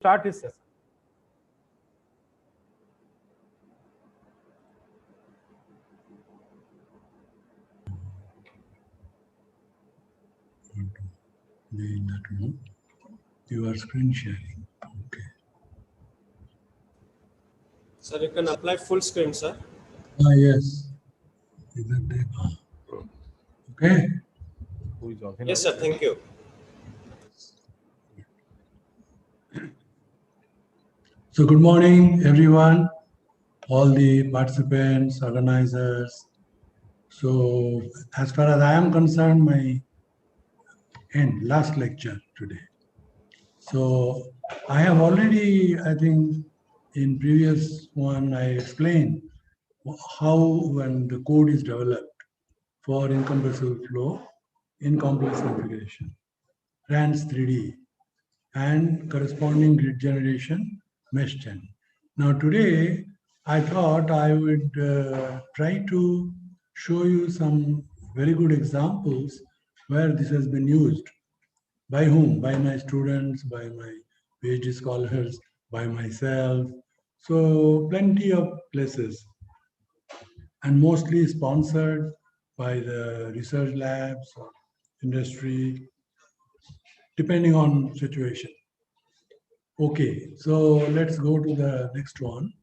start his session. Be in that mode. You are screen sharing. Okay. Sir, you can apply full screen, sir. Yes. Is that there? Okay. Yes, sir. Thank you. So good morning, everyone, all the participants, organizers. So as far as I am concerned, my last lecture today. So I have already, I think, in previous one, I explained how when the code is developed for incompressible flow in complex configuration, RANS 3D, and corresponding grid generation mesh chain. Now today, I thought I would try to show you some very good examples where this has been used. By whom? By my students, by my PhD scholars, by myself. So plenty of places, and mostly sponsored by the research labs or industry, depending on situation. Okay, so let's go to the next one.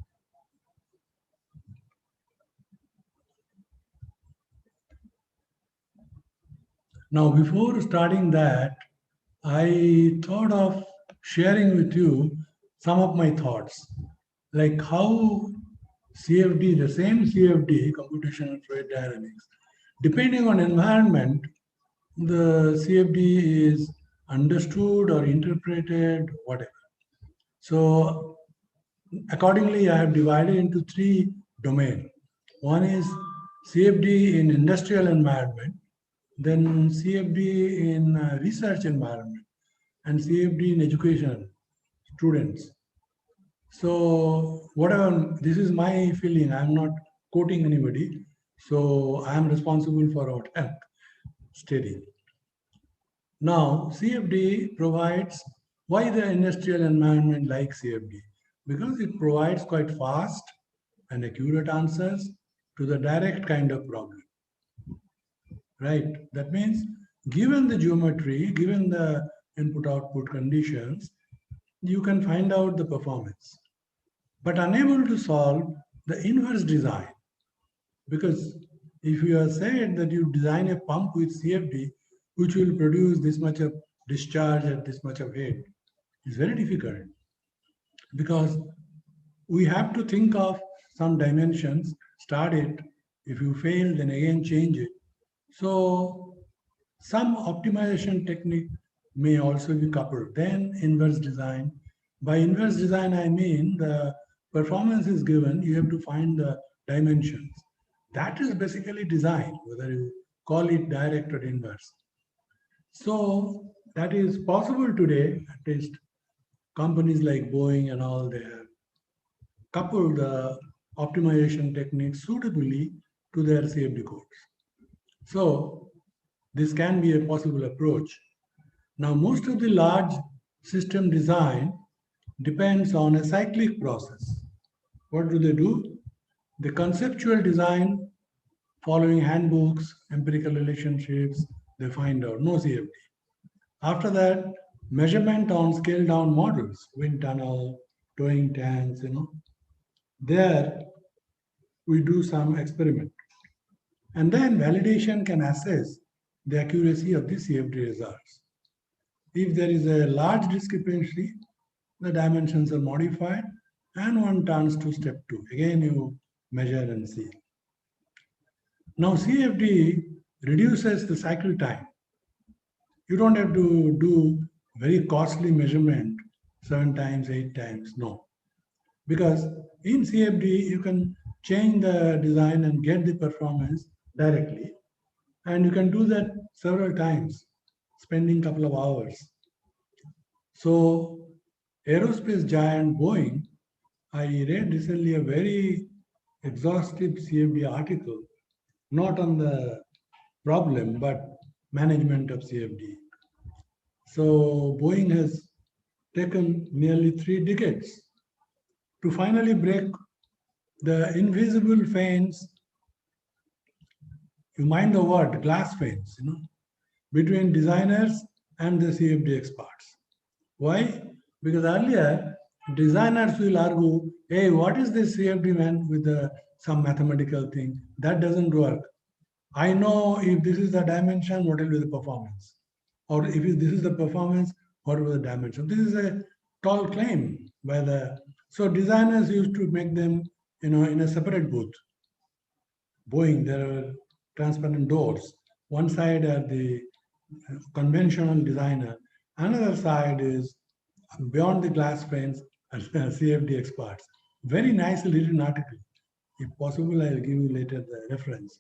Now, before starting that, I thought of sharing with you some of my thoughts, like how CFD, the same CFD, computational fluid dynamics, depending on environment, the CFD is understood or interpreted, whatever. So accordingly, I have divided into three domains. One is CFD in industrial environment, then CFD in research environment, and CFD in education, students. So whatever, this is my feeling. I'm not quoting anybody. So I'm responsible for what I'm stating. Now, CFD provides, why the industrial environment like CFD? Because it provides quite fast and accurate answers to the direct kind of problem. Right? That means given the geometry, given the input-output conditions, you can find out the performance, but unable to solve the inverse design. Because if you are said that you design a pump with CFD, which will produce this much of discharge at this much of head, it's very difficult, because we have to think of some dimensions, start it. If you fail, then again change it. So some optimization technique may also be coupled. Then inverse design. By inverse design, I mean the performance is given, you have to find the dimensions. That is basically design, whether you call it direct or inverse. So that is possible today, at least companies like Boeing and all, they have coupled the optimization techniques suitably to their CFD codes. So this can be a possible approach. Now, most of the large system design depends on a cyclic process. What do? The conceptual design, following handbooks, empirical relationships, they find out, no CFD. After that, measurement on scaled down models, wind tunnel, towing tanks, there we do some experiment. And then validation can assess the accuracy of the CFD results. If there is a large discrepancy, the dimensions are modified and one turns to step 2. Again, you measure and see. Now, CFD reduces the cycle time. You don't have to do very costly measurement 7 times, 8 times, no. Because in CFD, you can change the design and get the performance directly. And you can do that several times, spending a couple of hours. So aerospace giant Boeing, I read recently a very exhaustive CFD article, not on the problem, but management of CFD. So Boeing has taken nearly 3 decades to finally break the invisible fence, you mind the word, glass fence, between designers and the CFD experts. Why? Because earlier, designers will argue, hey, what is this CFD man with some mathematical thing? That doesn't work. I know if this is the dimension, what will be the performance? Or if this is the performance, what will be the dimension? This is a tall claim by so designers used to make them, in a separate booth. Boeing, there are transparent doors. One side are the conventional designer, another side is beyond the glass fence and CFD experts. Very nicely written article. If possible, I'll give you later the reference.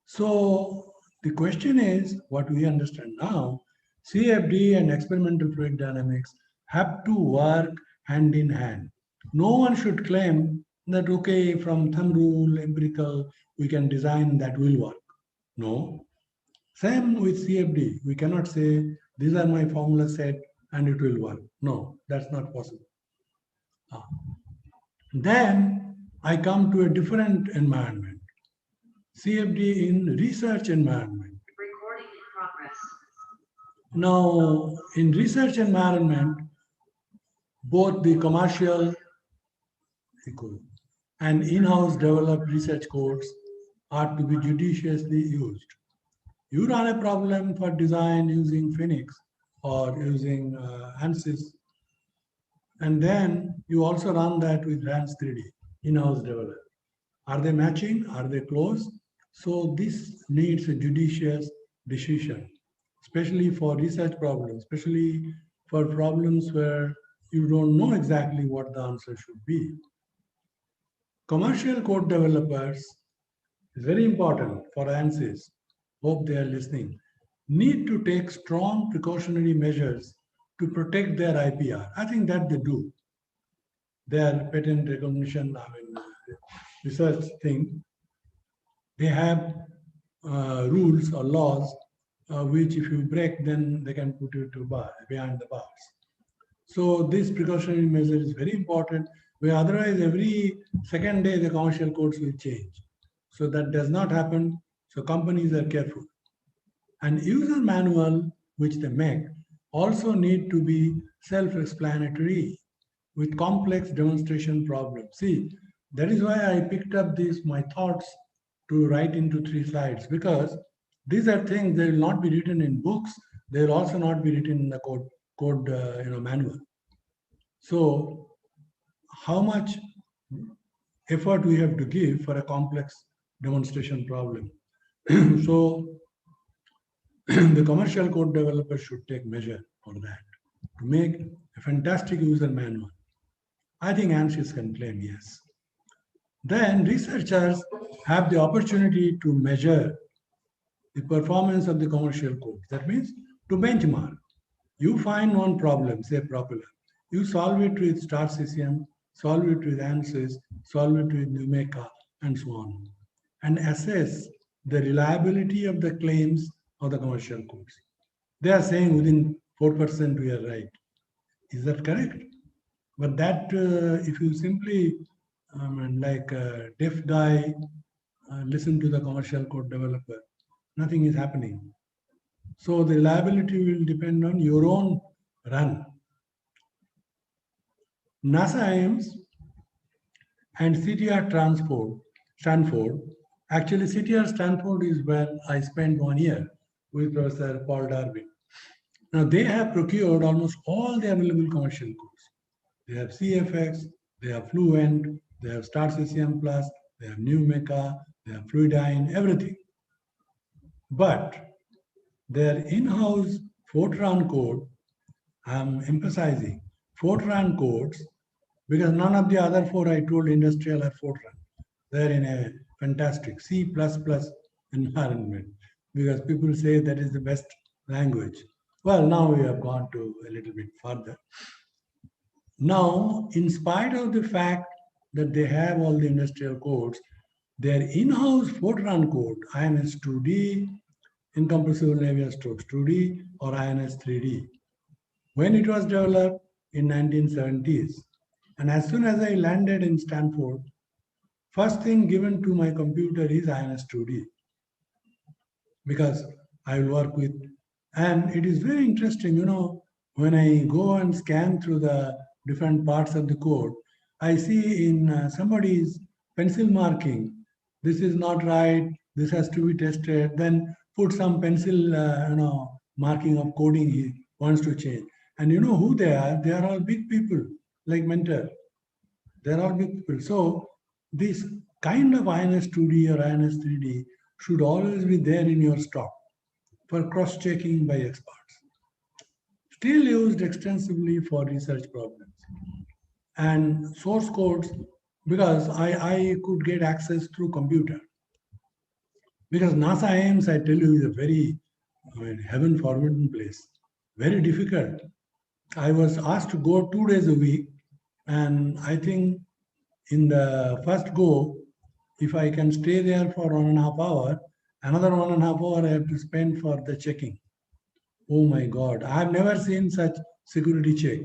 So the question is, what we understand now, CFD and experimental fluid dynamics have to work hand in hand. No one should claim that, okay, from thumb rule, empirical, we can design that will work. No. Same with CFD. We cannot say, these are my formula set and it will work. No, that's not possible. Then I come to a different environment. CFD in research environment. Recording in progress. Now, in research environment, both the commercial and in-house developed research codes are to be judiciously used. You run a problem for design using Phoenix or using ANSYS, and then you also run that with RANS 3D, in-house developed. Are they matching? Are they close? So this needs a judicious decision, especially for research problems, especially for problems where you don't know exactly what the answer should be. Commercial code developers is very important for ANSYS. Hope they are listening. Need to take strong precautionary measures to protect their IPR. I think that they do. Their patent recognition, research thing, they have rules or laws which if you break, then they can put you to behind the bars. So this precautionary measure is very important, where otherwise every second day the commercial codes will change. So that does not happen. So companies are careful. And user manual, which they make, also need to be self-explanatory with complex demonstration problems. See, that is why I picked up my thoughts to write into 3 slides, because these are things that will not be written in books. They will also not be written in the code manual. So how much effort we have to give for a complex demonstration problem. So the commercial code developer should take measure for that to make a fantastic user manual. I think ANSYS can claim yes. Then researchers have the opportunity to measure the performance of the commercial code. That means to benchmark. You find one problem, say propeller. You solve it with Star CCM, solve it with ANSYS, solve it with NUMECA, and so on, and assess the reliability of the claims of the commercial codes. They are saying within 4% we are right. Is that correct? But that if you simply, like a deaf guy, listen to the commercial code developer, nothing is happening. So the reliability will depend on your own run. NASA Ames and CTR Stanford, actually CTR Stanford is where I spent 1 year with Professor Paul Darwin. Now they have procured almost all the available commercial codes. They have CFX, they have Fluent, they have Star CCM Plus, they have NUMECA, they have Fluidigm, everything. But their in-house Fortran code, I'm emphasizing Fortran codes, because none of the other 4 I told industrial are Fortran. They're in a fantastic C++ environment, because people say that is the best language. Well, now we have gone to a little bit further. Now, in spite of the fact that they have all the industrial codes, their in-house Fortran code, INS 2D, incompressible Navier Stokes 2D, or INS 3D, when it was developed, in 1970s. And as soon as I landed in Stanford, first thing given to my computer is INS2D, because I will work with, and it is very interesting, when I go and scan through the different parts of the code, I see in somebody's pencil marking, this is not right, this has to be tested, then put some pencil, marking of coding he wants to change. And you know who they are? They are all big people, like Mentor. They are all big people. So this kind of INS2D or INS3D should always be there in your stock for cross-checking by experts. Still used extensively for research problems. And source codes, because I could get access through computer. Because NASA Ames, I tell you, is a very heaven forbidden place. Very difficult. I was asked to go 2 days a week, and I think in the first go, if I can stay there for 1.5 hours, another 1.5 hours I have to spend for the checking. Oh my God, I have never seen such security check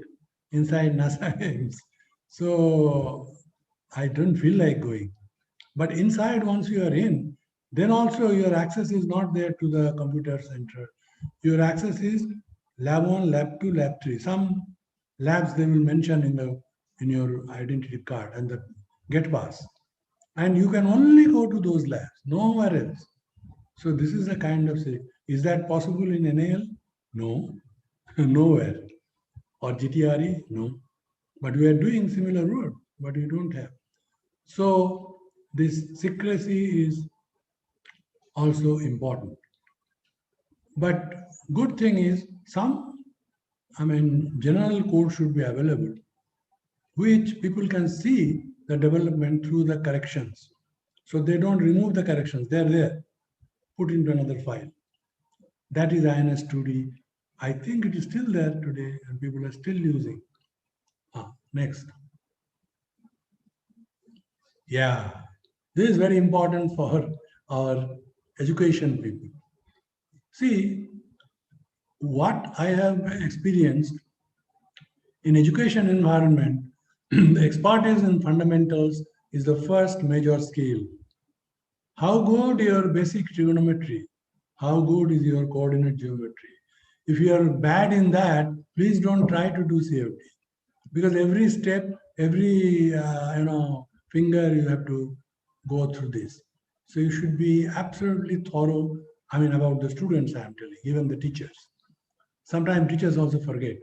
inside NASA Ames. So I don't feel like going. But inside, once you are in, then also your access is not there to the computer center. Your access is lab 1, lab 2, lab 3. Some labs they will mention in your identity card and the get pass. And you can only go to those labs, nowhere else. So this is a kind of say, is that possible in NAL? No, nowhere. Or GTRE? No. But we are doing similar work, but we don't have. So this secrecy is also important. But good thing is general code should be available, which people can see the development through the corrections. So they don't remove the corrections, they're there, put into another file. That is INS2D. I think it is still there today and people are still using. Next. Yeah, this is very important for our education people. See, what I have experienced in education environment, the expertise in fundamentals is the first major skill. How good your basic trigonometry? How good is your coordinate geometry? If you are bad in that, please don't try to do CFD, because every step, every finger you have to go through this. So you should be absolutely thorough. About the students, I am telling, even the teachers. Sometimes teachers also forget.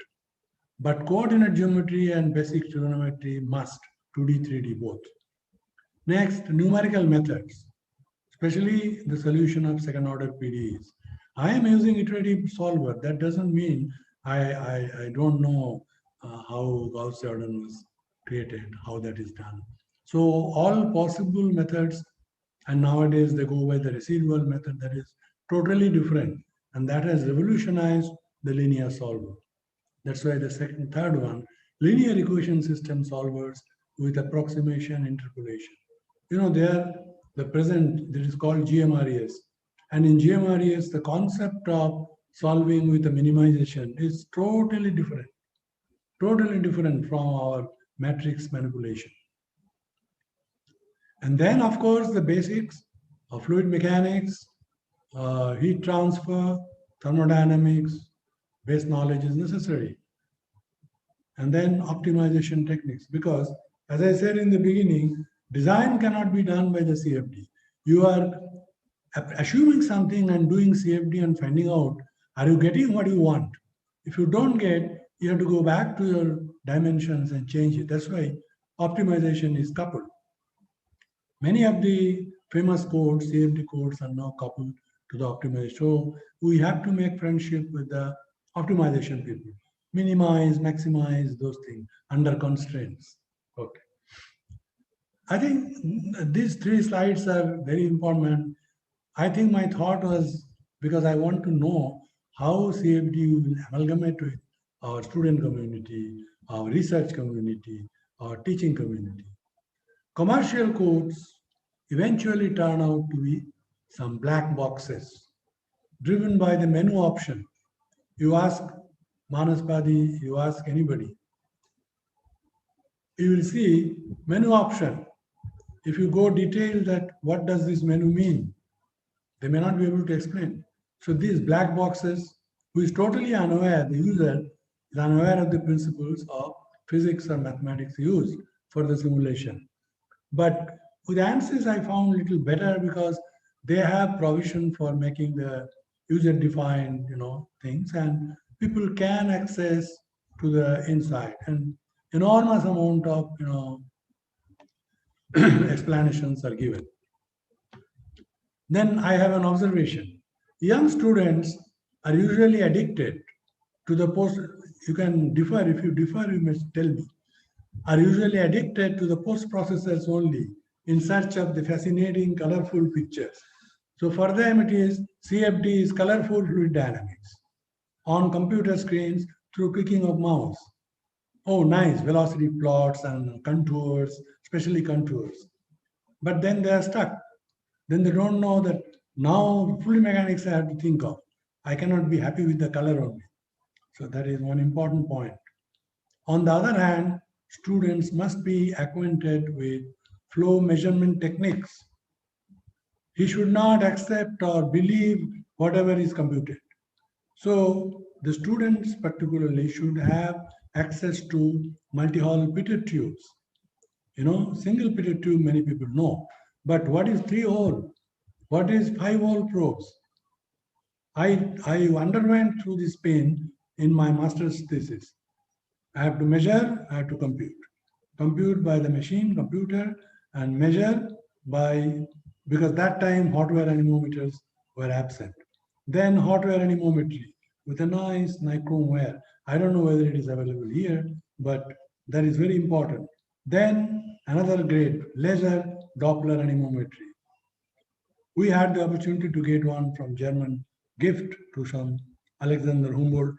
But coordinate geometry and basic trigonometry must, 2D, 3D both. Next, numerical methods, especially the solution of second order PDEs. I am using iterative solver. That doesn't mean I don't know how Gauss-Jordan was created, how that is done. So all possible methods, and nowadays they go by the residual method that is totally different, and that has revolutionized the linear solver. That's why the third one, linear equation system solvers with approximation interpolation. They are the present, that is called GMRES. And in GMRES, the concept of solving with a minimization is totally different from our matrix manipulation. And then, of course, the basics of fluid mechanics, heat transfer, thermodynamics, base knowledge is necessary. And then optimization techniques, because as I said in the beginning, design cannot be done by the CFD. You are assuming something and doing CFD and finding out, are you getting what you want? If you don't get, you have to go back to your dimensions and change it. That's why optimization is coupled. Many of the famous codes, CFD codes, are now coupled to the optimization. So we have to make friendship with the optimization people. Minimize, maximize those things under constraints. Okay. I think these 3 slides are very important. I think my thought was, because I want to know how CFD will amalgamate with our student community, our research community, our teaching community. Commercial codes eventually turn out to be some black boxes driven by the menu option. You ask Manas Padi, you ask anybody, you will see menu option. If you go detail that what does this menu mean, they may not be able to explain. So these black boxes, who is totally unaware, the user is unaware of the principles of physics or mathematics used for the simulation. But with ANSYS, I found a little better because they have provision for making the user-defined, things, and people can access to the inside. And enormous amount of, explanations are given. Then I have an observation. Young students are usually addicted to the post. You can differ. If you differ, you must tell me. Are usually addicted to the post processors only in search of the fascinating, colorful pictures. So for them, it is CFD is colorful fluid dynamics on computer screens through clicking of mouse. Oh, nice, velocity plots and contours, especially contours. But then they are stuck. Then they don't know that now fluid mechanics I have to think of. I cannot be happy with the color only. So that is one important point. On the other hand, students must be acquainted with flow measurement techniques. He should not accept or believe whatever is computed. So the students particularly should have access to multi-hole pitted tubes. Single pitted tube many people know. But what is 3-hole? What is 5-hole probes? I underwent through this pain in my master's thesis. I have to measure, I have to compute. Compute by the machine, computer, and measure by, because that time hot wire anemometers were absent. Then hot wire anemometry with a nice nichrome wire. I don't know whether it is available here, but that is very important. Then another grade, laser Doppler anemometry. We had the opportunity to get one from German gift to some Alexander Humboldt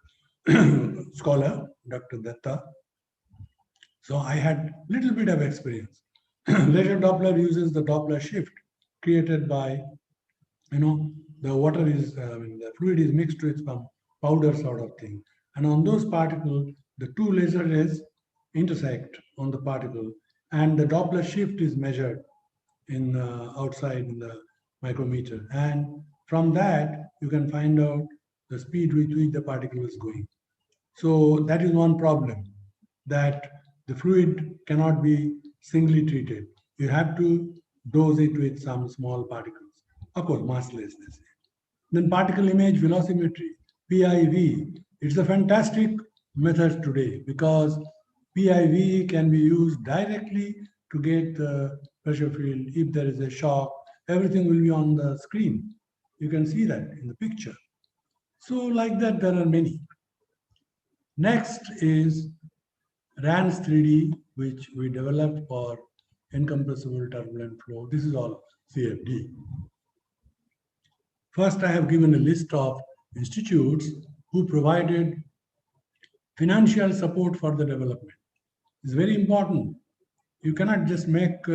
scholar, Dr. Datta. So I had little bit of experience. Laser Doppler uses the Doppler shift created by, the water is, the fluid is mixed with some powder sort of thing. And on those particles, the two laser rays intersect on the particle, and the Doppler shift is measured in outside in the micrometer. And from that, you can find out the speed with which the particle is going. So that is one problem, that the fluid cannot be singly treated. You have to dose it with some small particles, of course, masslessness. Then particle image velocimetry, PIV. It's a fantastic method today because PIV can be used directly to get the pressure field. If there is a shock, everything will be on the screen. You can see that in the picture. So like that, there are many. Next is RANS 3D, which we developed for incompressible turbulent flow. This is all CFD. First, I have given a list of institutes who provided financial support for the development. It's very important. You cannot just make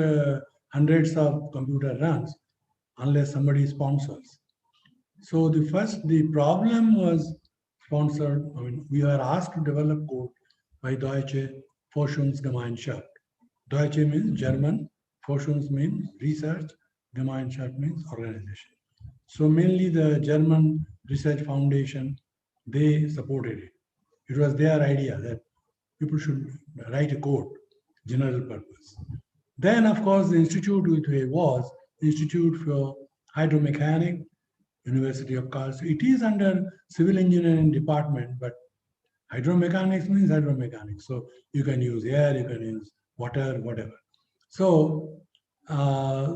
hundreds of computer runs unless somebody sponsors. So the problem was sponsored. We were asked to develop code by Deutsche Forschungsgemeinschaft. Deutsche means German, Forschungs means research, Gemeinschaft means organization. So mainly the German Research Foundation, they supported it. It was their idea that people should write a code, general purpose. Then, of course, the institute which was Institute for Hydromechanics, University of Karlsruhe. It is under civil engineering department, but hydromechanics means hydromechanics. So you can use air, you can use water, whatever. So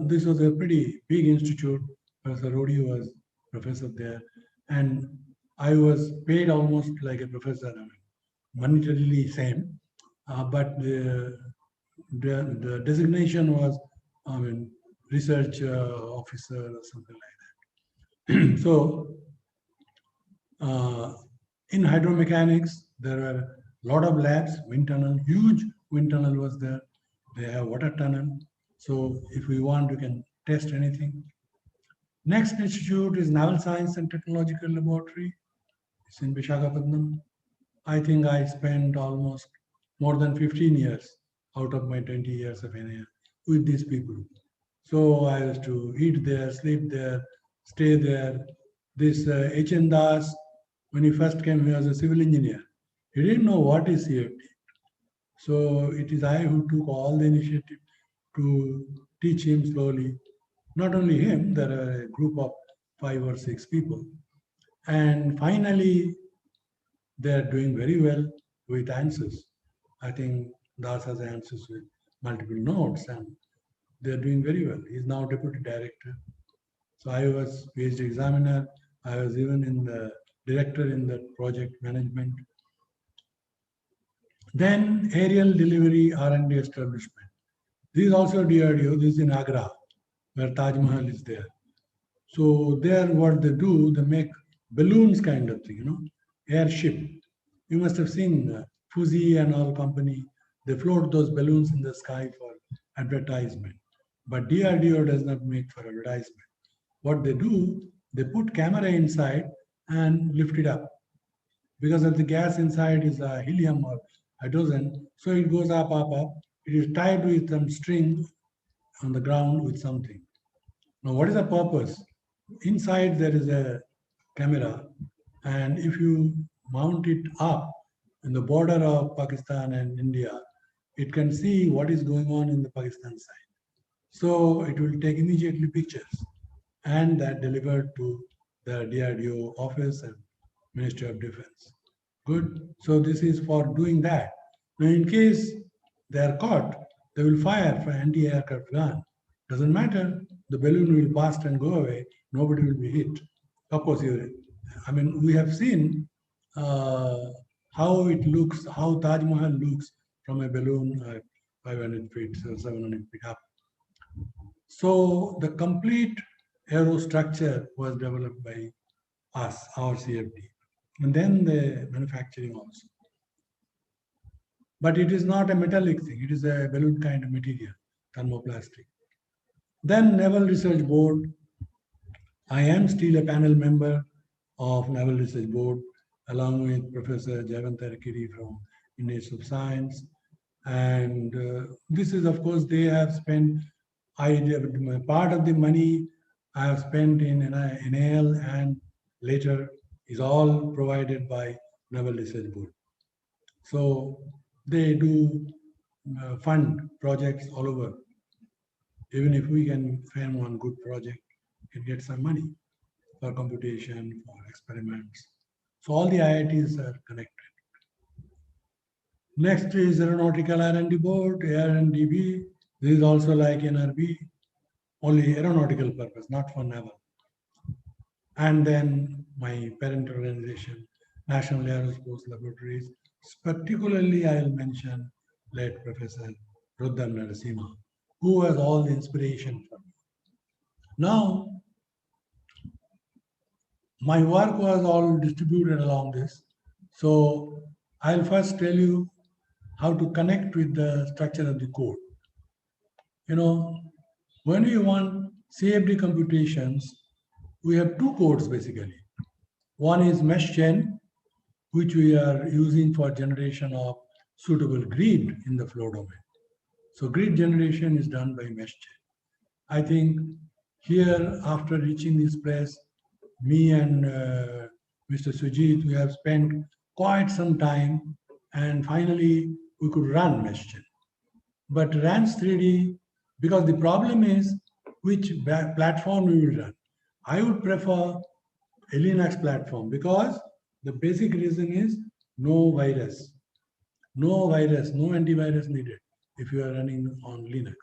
this was a pretty big institute. Professor Rodi was professor there, and I was paid almost like a professor. Monetarily same, but the designation was, research officer or something like that. So in hydromechanics, there were a lot of labs, wind tunnel, huge wind tunnel was there. They have water tunnel. So if we want, we can test anything. Next institute is Naval Science and Technological Laboratory. It's in Visakhapatnam. I think I spent almost more than 15 years out of my 20 years of NIA with these people. So I used to eat there, sleep there, stay there. This H.N. Das, when he first came here as a civil engineer, he didn't know what is CFD. So it is I who took all the initiative to teach him slowly. Not only him, there are a group of 5 or 6 people. And finally, they are doing very well with ANSYS. I think Das has ANSYS with multiple nodes, and they are doing very well. He's now deputy director. So I was PhD examiner. I was even in the director in the project management. Then aerial delivery R&D establishment. This is also DRDO. This is in Agra, where Taj Mahal is there. So there, what they do, they make balloons kind of thing, airship. You must have seen Fuji and all company. They float those balloons in the sky for advertisement. But DRDO does not make for advertisement. What they do, they put camera inside and lift it up. Because of the gas inside is helium or hydrogen, so it goes up, up, up. It is tied with some string on the ground with something. Now, what is the purpose? Inside there is a camera, and if you mount it up in the border of Pakistan and India, it can see what is going on in the Pakistan side. So it will take immediately pictures and that delivered to the DRDO office and Ministry of Defense. Good. So this is for doing that. Now, in case they are caught, they will fire for anti-aircraft gun. Doesn't matter. The balloon will burst and go away. Nobody will be hit. Of course, we have seen how it looks, how Taj Mahal looks from a balloon 500 feet, so 700 feet up. So the complete aero structure was developed by us, our CFD, and then the manufacturing also. But it is not a metallic thing. It is a balloon kind of material, thermoplastic. Then Naval Research Board. I am still a panel member of Naval Research Board, along with Professor Jayavant Arkiri from Indian Institute of Science. And this is, of course, they have spent, part of the money I have spent in NAL and later is all provided by Naval Research Board. So they do fund projects all over. Even if we can find one good project, we can get some money for computation, for experiments. So all the IITs are connected. Next is Aeronautical R&D Board, AR&DB. This is also like NRB, only aeronautical purpose, not for naval. And then my parent organization, National Aerospace Laboratories. Particularly, I will mention late Professor Ruddam Narasimha, who was all the inspiration for me. Now, my work was all distributed along this. So I'll first tell you how to connect with the structure of the code. When we want CFD computations, we have two codes basically. One is MeshGen, which we are using for generation of suitable grid in the flow domain. So grid generation is done by MeshGen. I think here, after reaching this place, me and Mr. Sujit, we have spent quite some time, and finally we could run MeshGen. But RANS 3D, because the problem is which platform we will run. I would prefer a Linux platform because the basic reason is no virus. No virus, no antivirus needed if you are running on Linux.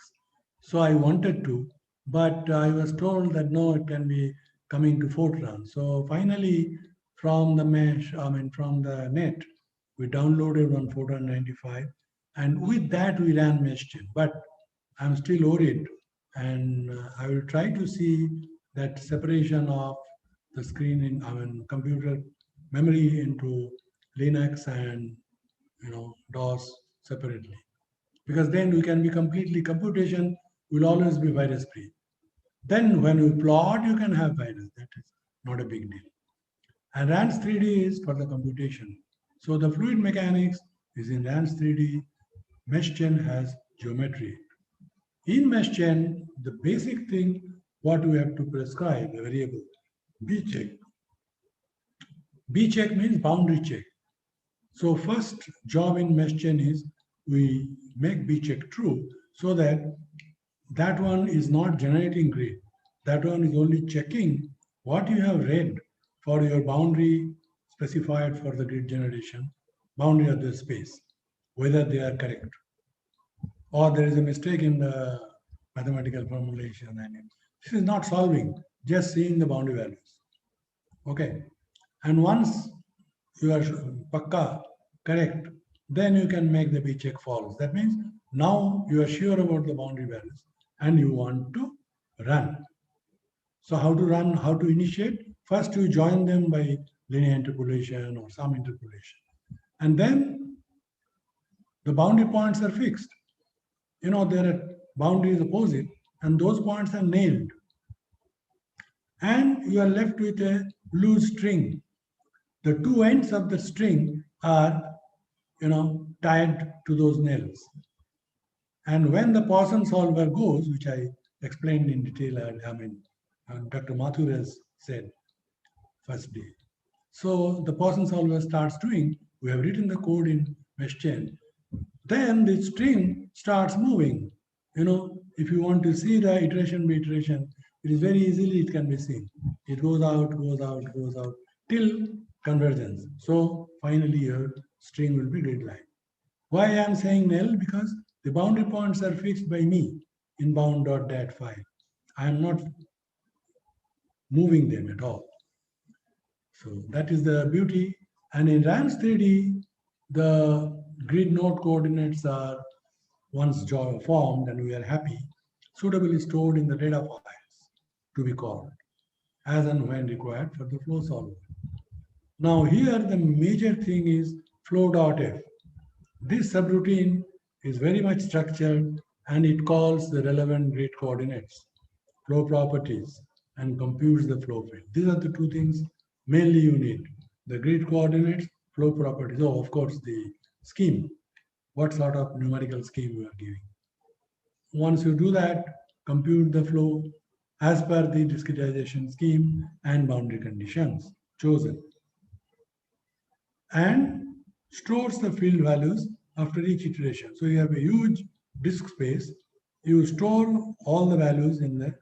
So I wanted to, but I was told that no, it can be coming to Fortran. So finally, from the from the net, we downloaded one Fortran 95, and with that we ran MeshGen. But I'm still worried, and I will try to see that separation of the screen in computer memory into Linux and DOS separately, because then we can be completely computation will always be virus free. Then when we plot, you can have virus. That is not a big deal. And RANS 3D is for the computation. So the fluid mechanics is in RANS 3D. MeshGen has geometry. In MeshChain, the basic thing what we have to prescribe, the variable B check. B check means boundary check. So first job in MeshChain is we make B check true so that that one is not generating grid. That one is only checking what you have read for your boundary specified for the grid generation, boundary of the space, whether they are correct. Or there is a mistake in the mathematical formulation. And this is not solving, just seeing the boundary values. Okay. And once you are pakka correct, then you can make the B check false. That means now you are sure about the boundary values and you want to run. So how to run, how to initiate? First you join them by linear interpolation or some interpolation. And then the boundary points are fixed. You know, there are boundaries opposite and those points are nailed. And you are left with a loose string. The two ends of the string are, tied to those nails. And when the Poisson solver goes, which I explained in detail, Dr. Mathur has said first day. So the Poisson solver starts doing, we have written the code in MeshChain. Then the string starts moving. If you want to see the iteration by iteration, it is very easily it can be seen. It goes out, goes out, goes out till convergence. So finally your string will be grid-like. Why I am saying null? Because the boundary points are fixed by me in bound.dat file. I am not moving them at all. So that is the beauty. And in RANS 3D, the grid node coordinates are once formed and we are happy, suitably stored in the data files to be called as and when required for the flow solver. Now here the major thing is flow.f. This subroutine is very much structured and it calls the relevant grid coordinates, flow properties, and computes the flow field. These are the two things mainly you need. The grid coordinates, flow properties. Oh, of course, the scheme. What sort of numerical scheme you are giving. Once you do that, compute the flow as per the discretization scheme and boundary conditions chosen. And stores the field values after each iteration. So you have a huge disk space. You store all the values in there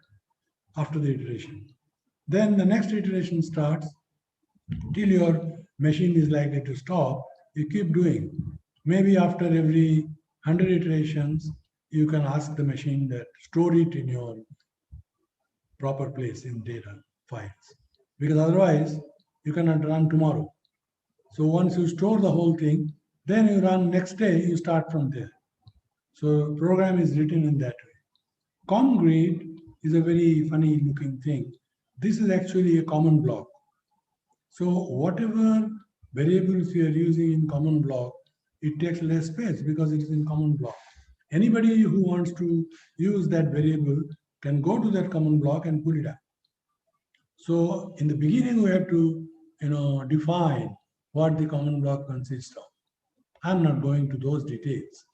after the iteration. Then the next iteration starts till your machine is likely to stop. You keep doing. Maybe after every 100 iterations, you can ask the machine that store it in your proper place in data files. Because otherwise, you cannot run tomorrow. So once you store the whole thing, then you run next day, you start from there. So program is written in that way. ComGrid is a very funny looking thing. This is actually a common block. So whatever variables you are using in common block, it takes less space because it is in common block. Anybody who wants to use that variable can go to that common block and pull it up. So in the beginning, we have to define what the common block consists of. I'm not going to those details.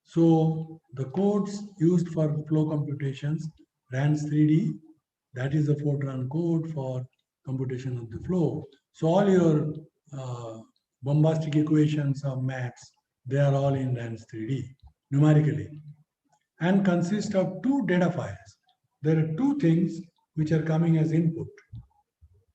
So the codes used for flow computations, RANS 3D, that is the Fortran code for computation of the flow. So all your bombastic equations of maths, they are all in RANS 3D numerically and consist of two data files. There are two things which are coming as input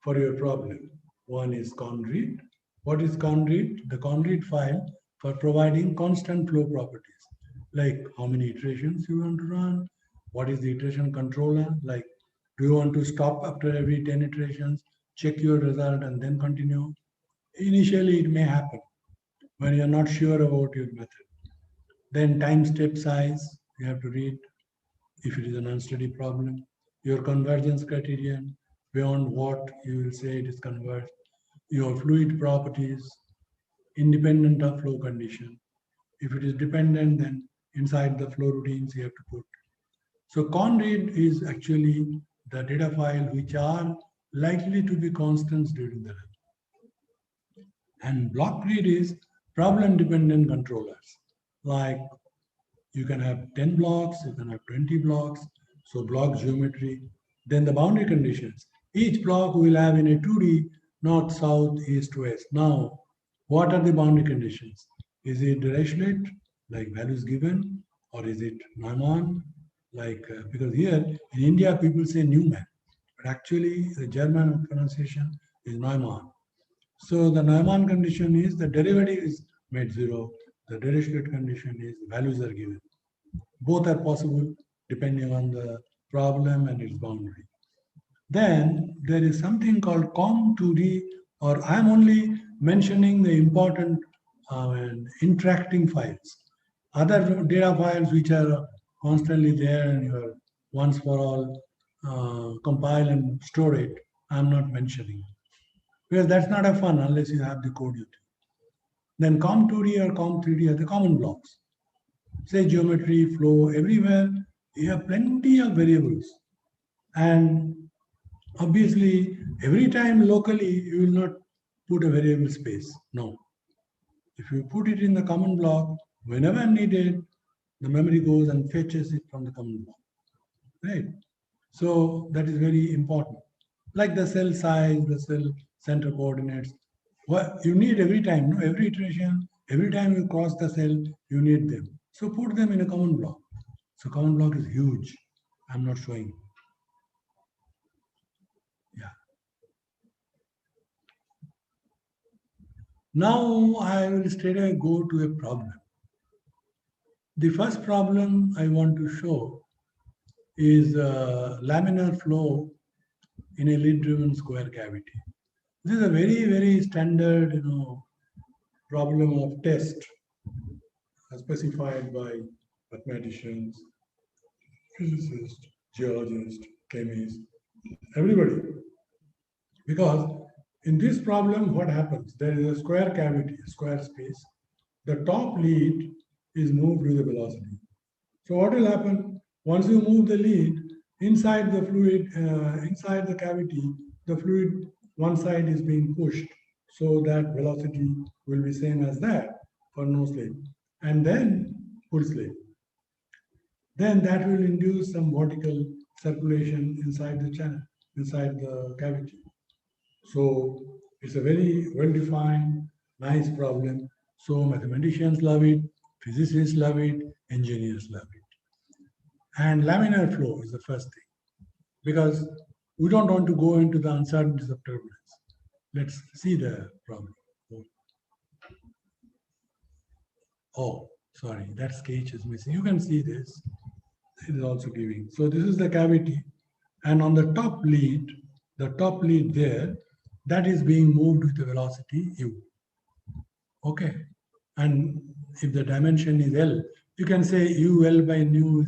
for your problem. One is conread. What is conread? The conread file for providing constant flow properties, like how many iterations you want to run, what is the iteration controller, like do you want to stop after every 10 iterations, check your result and then continue. Initially, it may happen when you're not sure about your method. Then time step size, you have to read if it is an unsteady problem. Your convergence criterion, beyond what you will say it is converged. Your fluid properties, independent of flow condition. If it is dependent, then inside the flow routines you have to put. So conread is actually the data file which are likely to be constants during the run. And block read is problem dependent controllers. Like You can have 10 blocks, you can have 20 blocks, so block geometry. Then the boundary conditions. Each block will have in a 2D north, south, east, west. Now, what are the boundary conditions? Is it Dirichlet, like values given, or is it Neumann, like, because here in India people say Neumann, but actually the German pronunciation is Neumann. So the Neumann condition is the derivative is made zero. The Dirichlet condition is values are given. Both are possible depending on the problem and its boundary. Then there is something called COM2D, or I am only mentioning the important interacting files. Other data files which are constantly there and you are once for all compile and store it, I am not mentioning. Because that's not a fun unless you have the code utility. Then COM2D or COM3D are the common blocks. Say geometry, flow, everywhere you have plenty of variables. And obviously, every time locally, you will not put a variable space. No. If you put it in the common block, whenever needed, the memory goes and fetches it from the common block. Right? So that is very important. Like the cell size, the cell center coordinates. Well, you need every time, no? Every iteration, every time you cross the cell, you need them. So put them in a common block. So common block is huge. I'm not showing. Yeah. Now I will straight away go to a problem. The first problem I want to show is laminar flow in a lid-driven square cavity. This is a very, very standard, problem of test specified by mathematicians, physicists, geologists, chemists, everybody. Because in this problem, what happens? There is a square cavity, a square space. The top lead is moved with the velocity. So what will happen? Once you move the lead, inside the fluid, inside the cavity, the fluid, one side is being pushed. So that velocity will be same as that for no slip. And then full slip. Then that will induce some vertical circulation inside the channel, inside the cavity. So it's a very well-defined, nice problem. So mathematicians love it, physicists love it, engineers love it. And laminar flow is the first thing, because we don't want to go into the uncertainties of turbulence. Let's see the problem. Oh, sorry, that sketch is missing. You can see this. It is also giving. So this is the cavity. And on the top lead there, that is being moved with the velocity u. Okay. And if the dimension is L, you can say UL by nu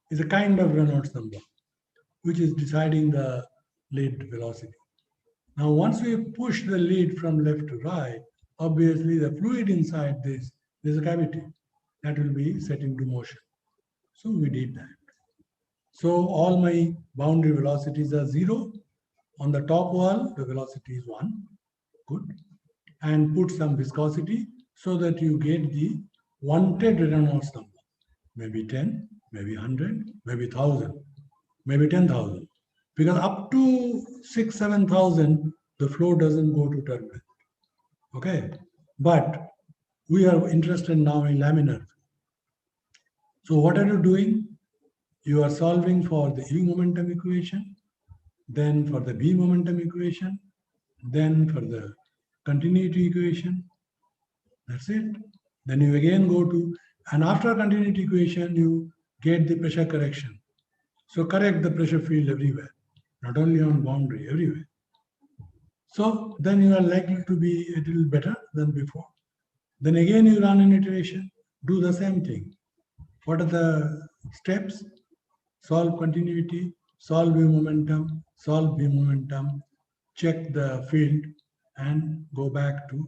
is a kind of Reynolds number, which is deciding the lead velocity. Now, once we push the lead from left to right, obviously the fluid inside this, there's a cavity that will be set into motion. So we did that. So all my boundary velocities are 0. On the top wall, the velocity is 1. Good. And put some viscosity so that you get the wanted Reynolds number. Maybe 10, maybe 100, maybe 1,000, maybe 10,000. Because up to 6,000, 7,000, the flow doesn't go to turbulent. Okay. But we are interested now in laminar. So what are you doing? You are solving for the U momentum equation, then for the V momentum equation, then for the continuity equation. That's it. Then you again go to, and after continuity equation, you get the pressure correction. So correct the pressure field everywhere, not only on boundary, everywhere. So then you are likely to be a little better than before. Then again you run an iteration, do the same thing. What are the steps? Solve continuity, solve V momentum, solve V momentum, check the field, and go back to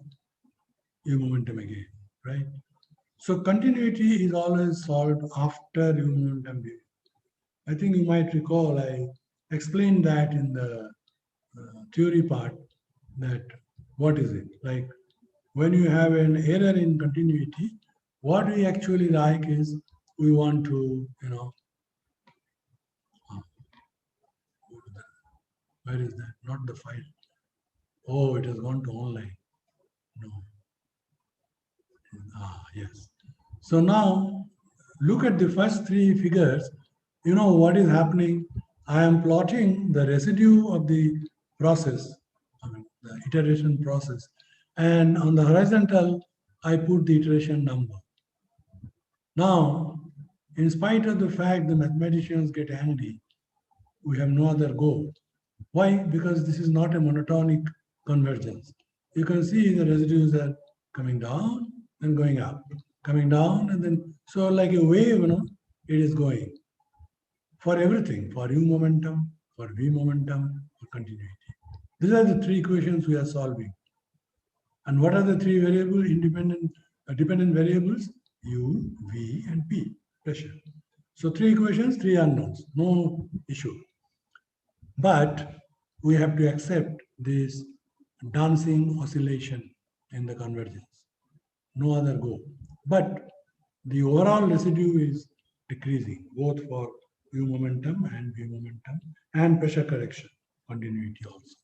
U momentum again, right? So continuity is always solved after U momentum. I think you might recall I explained that in the theory part, that what is it? Like when you have an error in continuity, what we actually like is we want to, go to that. Where is that? Not the file. Oh, it has gone to online. No. Yes. So now look at the first three figures. You know what is happening? I am plotting the residue of the process, the iteration process. And on the horizontal, I put the iteration number. Now, in spite of the fact the mathematicians get angry, we have no other goal. Why? Because this is not a monotonic convergence. You can see the residues are coming down and going up, coming down and then, so like a wave, it is going for everything, for U momentum, for V momentum, for continuity. These are the three equations we are solving. And what are the three variable dependent variables? U, V, and P, pressure. So three equations, three unknowns, no issue. But we have to accept this dancing oscillation in the convergence. No other go. But the overall residue is decreasing, both for U momentum and V momentum, and pressure correction, continuity also.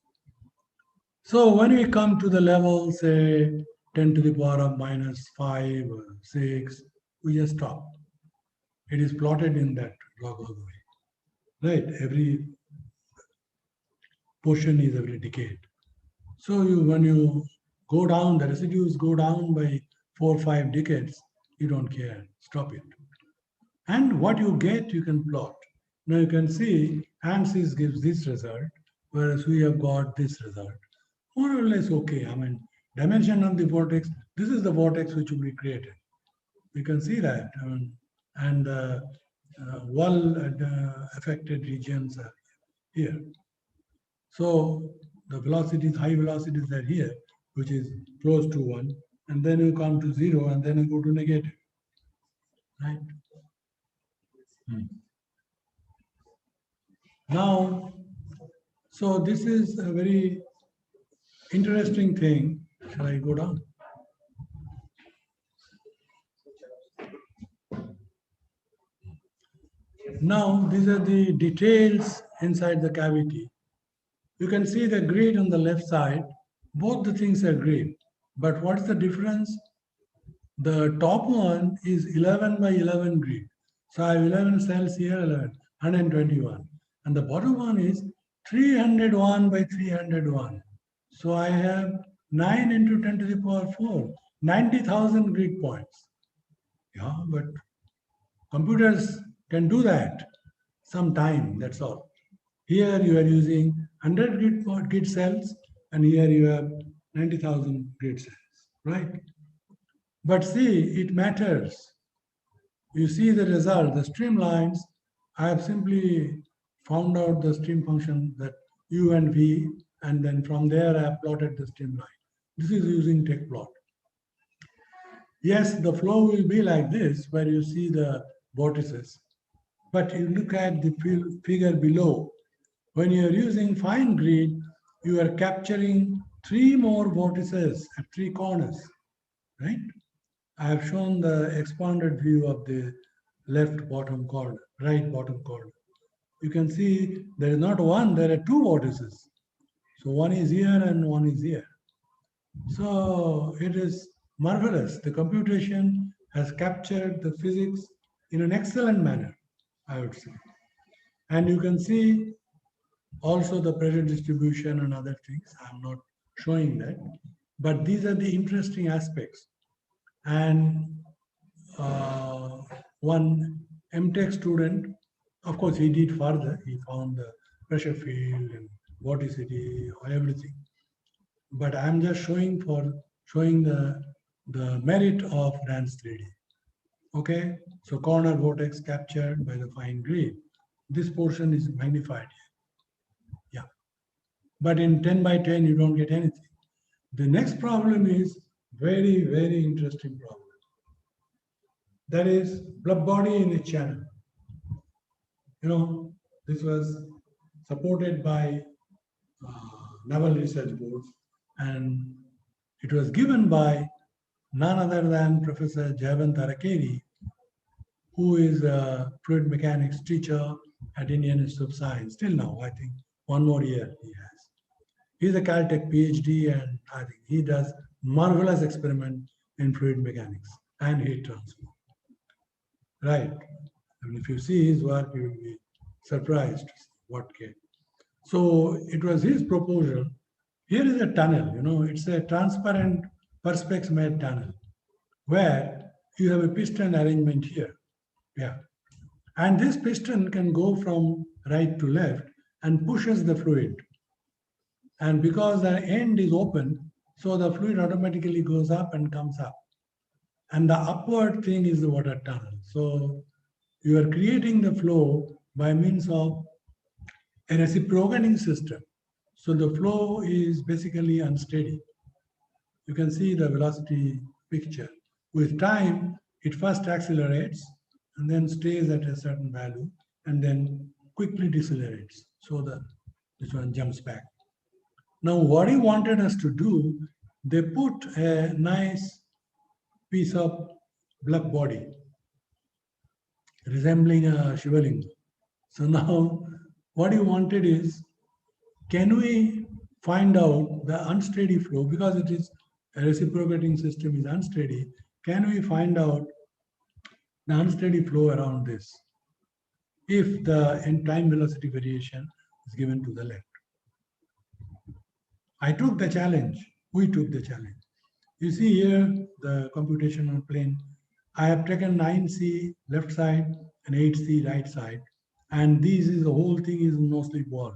So when we come to the level, say 10 to the power of minus 5 or 6, we just stop. It is plotted in that log all the way. Right? Every portion is every decade. So when you go down, the residues go down by 4 or 5 decades, you don't care, stop it. And what you get, you can plot. Now you can see ANSYS gives this result, whereas we have got this result. More or less okay. I mean, dimension of the vortex, this is the vortex which will be created. You can see that. And wall affected regions are here. So the velocities, high velocities are here, which is close to 1. And then you come to 0, and then you go to negative. Right? Now, so this is a very interesting thing. Shall I go down? Now, these are the details inside the cavity. You can see the grid on the left side. Both the things are grid. But what's the difference? The top one is 11 by 11 grid. So I have 11 cells here, 11, 121. And the bottom one is 301 by 301. So I have 9 into 10 to the power 4, 90,000 grid points. Yeah, but computers can do that sometime, that's all. Here you are using 100 grid cells, and here you have 90,000 grid cells, right? But see, it matters. You see the result, the streamlines. I have simply found out the stream function that U and V, and then from there I have plotted the streamline. This is using TechPlot. Yes, the flow will be like this, where you see the vortices. But you look at the figure below. When you are using fine grid, you are capturing 3 more vortices at 3 corners, right? I have shown the expanded view of the left bottom corner, right bottom corner. You can see there is not one, there are 2 vortices. So one is here and one is here. So it is marvelous. The computation has captured the physics in an excellent manner, I would say. And you can see also the pressure distribution and other things. I'm not showing that. But these are the interesting aspects. And one MTech student, of course, he did further. He found the pressure field and vorticity, everything. But I'm just showing the merit of RANS 3D. Okay, so corner vortex captured by the fine grid. This portion is magnified here. Yeah, but in 10 by 10, you don't get anything. The next problem is very, very interesting problem. That is blood body in a channel. You know, this was supported by Naval Research Board, and it was given by none other than Professor Jayavant Arakeri, who is a fluid mechanics teacher at Indian Institute of Science. Till now, I think one more year he has. He's a Caltech PhD, and I think he does marvelous experiment in fluid mechanics and heat transfer. Right. I mean, if you see his work, you will be surprised what came. So it was his proposal. Here is a tunnel, it's a transparent perspex made tunnel where you have a piston arrangement here. Yeah. And this piston can go from right to left and pushes the fluid. And because the end is open, so the fluid automatically goes up and comes up. And the upward thing is the water tunnel. So you are creating the flow by means of a reciprocating system. So the flow is basically unsteady. You can see the velocity picture. With time, it first accelerates and then stays at a certain value and then quickly decelerates. So this one jumps back. Now, what he wanted us to do, they put a nice piece of black body resembling a Shivalinga. So now what he wanted is, can we find out the unsteady flow, because it is a reciprocating system is unsteady, can we find out the unsteady flow around this if the time velocity variation is given to the left? I took the challenge, we took the challenge. You see here the computational plane. I have taken 9C left side and 8C right side, and this is the whole thing is no slip wall.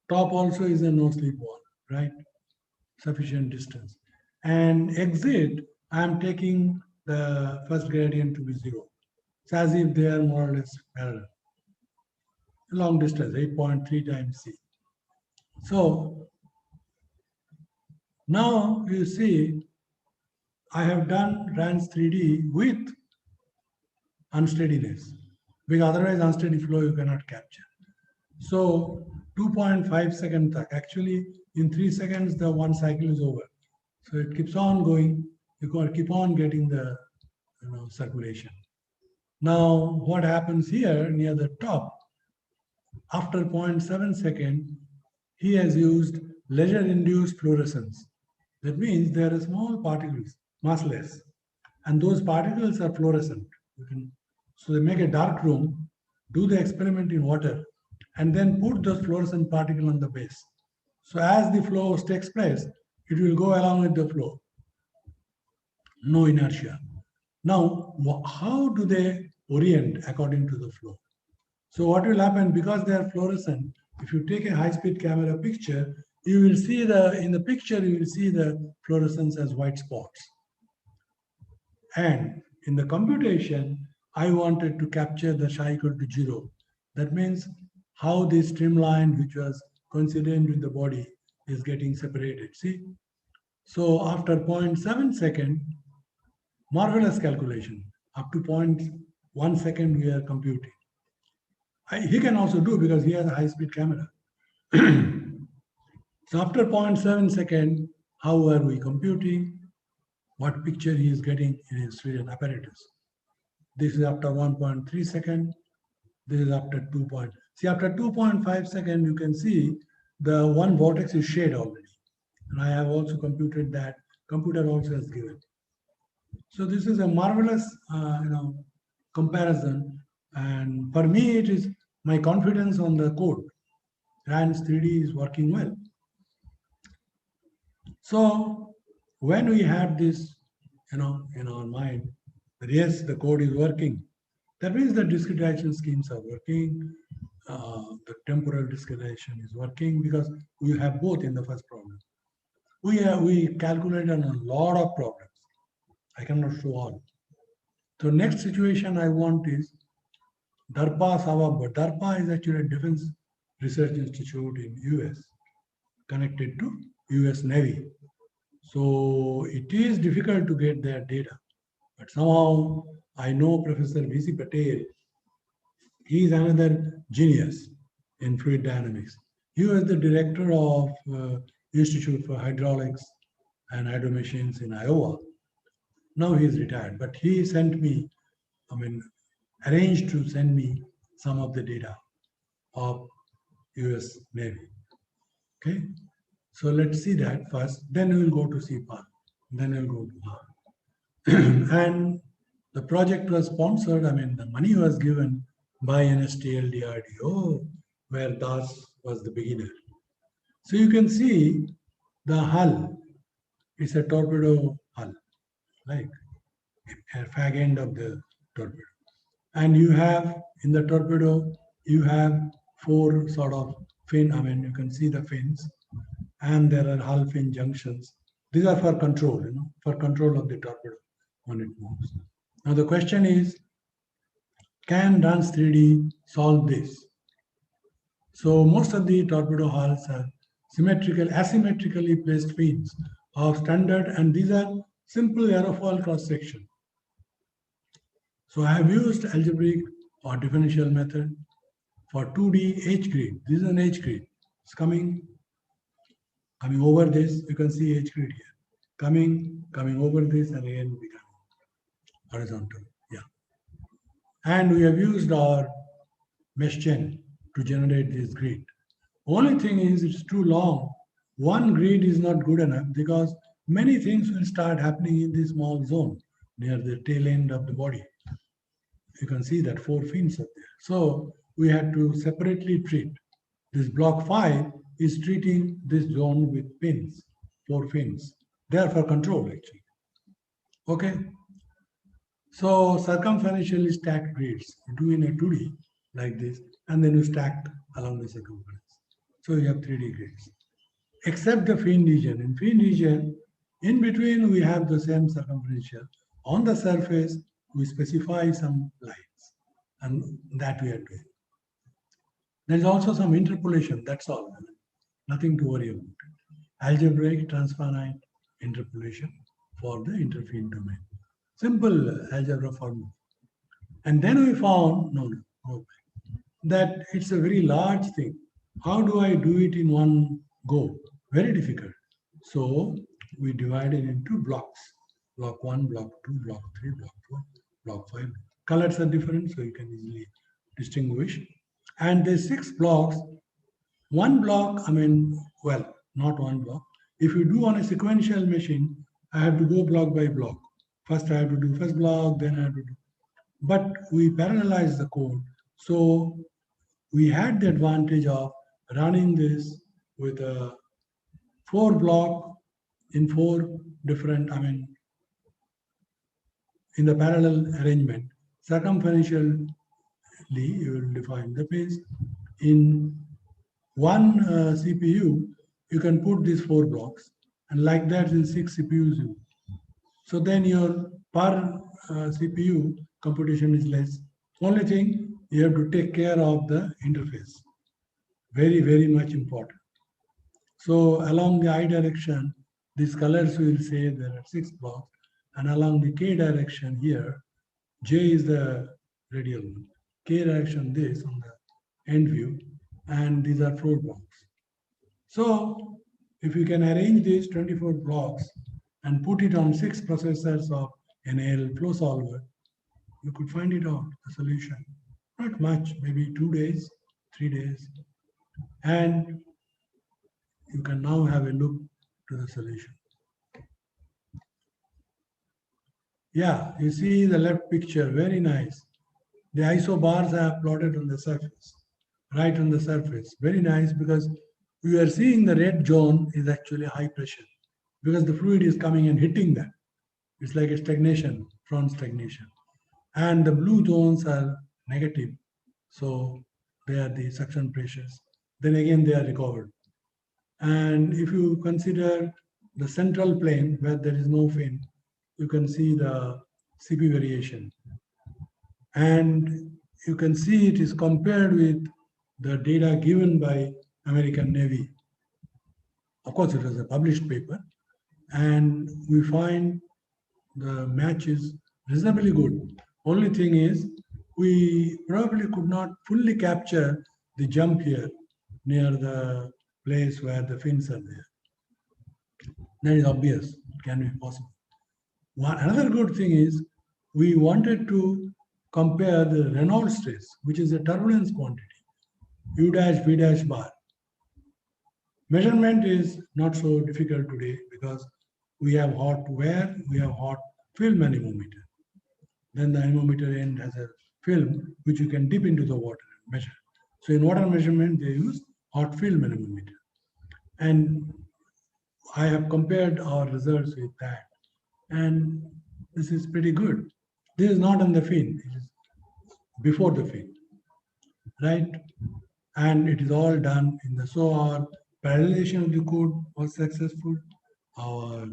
Top also is a no slip wall, right? Sufficient distance. And exit, I am taking the first gradient to be 0. It's as if they are more or less parallel. Long distance, 8.3 times C. So now you see, I have done RANS 3D with unsteadiness, because otherwise unsteady flow you cannot capture. So 2.5 seconds, actually in 3 seconds the one cycle is over. So it keeps on going, you keep on getting the circulation. Now what happens here near the top, after 0.7 second, he has used leisure-induced fluorescence. That means there are small particles, massless, and those particles are fluorescent. So they make a dark room, do the experiment in water, and then put those fluorescent particle on the base. So as the flow takes place, it will go along with the flow. No inertia. Now, how do they orient according to the flow? So what will happen, because they are fluorescent, if you take a high-speed camera picture, you will see in the picture, you will see the fluorescence as white spots. And in the computation, I wanted to capture the psi equal to 0. That means how this streamline, which was coincident with the body, is getting separated. See? So after 0.7 second, marvelous calculation. Up to 0.1 second, we are computing. He can also do, because he has a high-speed camera. So after 0.7 second, how are we computing? What picture he is getting in his Sweden apparatus? This is after 1.3 second. This is after 2. See, after 2.5 second, you can see the one vortex is shade already. And I have also computed that. Computer also has given. So this is a marvelous, comparison. And for me, it is my confidence on the code. RANS 3D is working well. So when we have this, in our mind, that yes, the code is working, that means the discretization schemes are working, the temporal discretization is working, because we have both in the first problem. We calculated on a lot of problems. I cannot show all. So next situation I want is DARPA Savabha. DARPA is actually a Defense Research Institute in US, connected to US Navy. So it is difficult to get their data. But somehow I know Professor V.C. Patel. He is another genius in fluid dynamics. He was the director of Institute for Hydraulics and Hydro Machines in Iowa. Now he is retired, but he sent me, arranged to send me some of the data of US Navy. Okay, so let's see that first, then we will go to CPAL, then we'll go to HAL. And the project was sponsored, the money was given by NSTL DRDO, where Das was the beginner. So you can see the hull is a torpedo hull, like a fag end of the torpedo. And you have, in the torpedo, you have 4 sort of fin, you can see the fins, and there are hull fin junctions. These are for control, for control of the torpedo when it moves. Now the question is, can DANS 3D solve this? So most of the torpedo hulls are asymmetrically placed fins of standard, and these are simple aerofoil cross section. So I have used algebraic or differential method for 2D H grid. This is an H grid. It's coming over this. You can see H grid here. Coming over this, and again becoming horizontal. Yeah. And we have used our mesh chain to generate this grid. Only thing is, it's too long. One grid is not good enough because many things will start happening in this small zone near the tail end of the body. You can see that 4 fins are there. So we had to separately treat. This block 5 is treating this zone with pins, 4 fins. They are for control actually. Okay. So circumferentially stacked grids, you do in a 2D like this, and then you stack along the circumference. So you have 3D grids. Except the fin region. In fin region, in between we have the same circumferential. On the surface, we specify some lines, and that we are doing. There is also some interpolation, that's all. Nothing to worry about. Algebraic transfinite interpolation for the interfin domain. Simple algebra formula. And then we found, that it's a very large thing. How do I do it in one go? Very difficult. So we divided into blocks. Block 1, block 2, block 3, block 4, block 5. Colors are different, so you can easily distinguish. And there's 6 blocks. One block, not one block. If you do on a sequential machine, I have to go block by block. First I have to do first block, then I have to do. But we parallelize the code. So we had the advantage of running this with a 4 block in 4 different, in the parallel arrangement. Circumferentially, you will define the phase. In one CPU, you can put these 4 blocks, and like that in 6 CPUs. So then your per CPU computation is less. Only thing, you have to take care of the interface. Very, very much important. So along the I direction, these colors will say there are 6 blocks, and along the K direction here, J is the radial one, K direction this on the end view, and these are 4 blocks. So if you can arrange these 24 blocks and put it on 6 processors of NAL flow solver, you could find it out, the solution. Not much, maybe 2 days, 3 days. And you can now have a look to the solution. Yeah, you see the left picture, very nice. The isobars I have plotted on the surface, right on the surface. Very nice, because we are seeing the red zone is actually high pressure because the fluid is coming and hitting that. It's like a stagnation, front stagnation. And the blue zones are negative, so they are the suction pressures. Then again, they are recovered. And if you consider the central plane where there is no fin, you can see the CP variation. And you can see it is compared with the data given by American Navy. Of course, it was a published paper. And we find the match is reasonably good. Only thing is, we probably could not fully capture the jump here near the place where the fins are there. That is obvious, it can be possible. Another good thing is, we wanted to compare the Reynolds stress, which is a turbulence quantity, U dash V dash bar. Measurement is not so difficult today because we have hot wire, we have hot film anemometer. Then the anemometer end has a film which you can dip into the water and measure. So in water measurement, they use hot film anemometer. And I have compared our results with that. And this is pretty good. This is not on the field, it is before the field, right? And it is all done in the, so our parallelization of the code was successful, our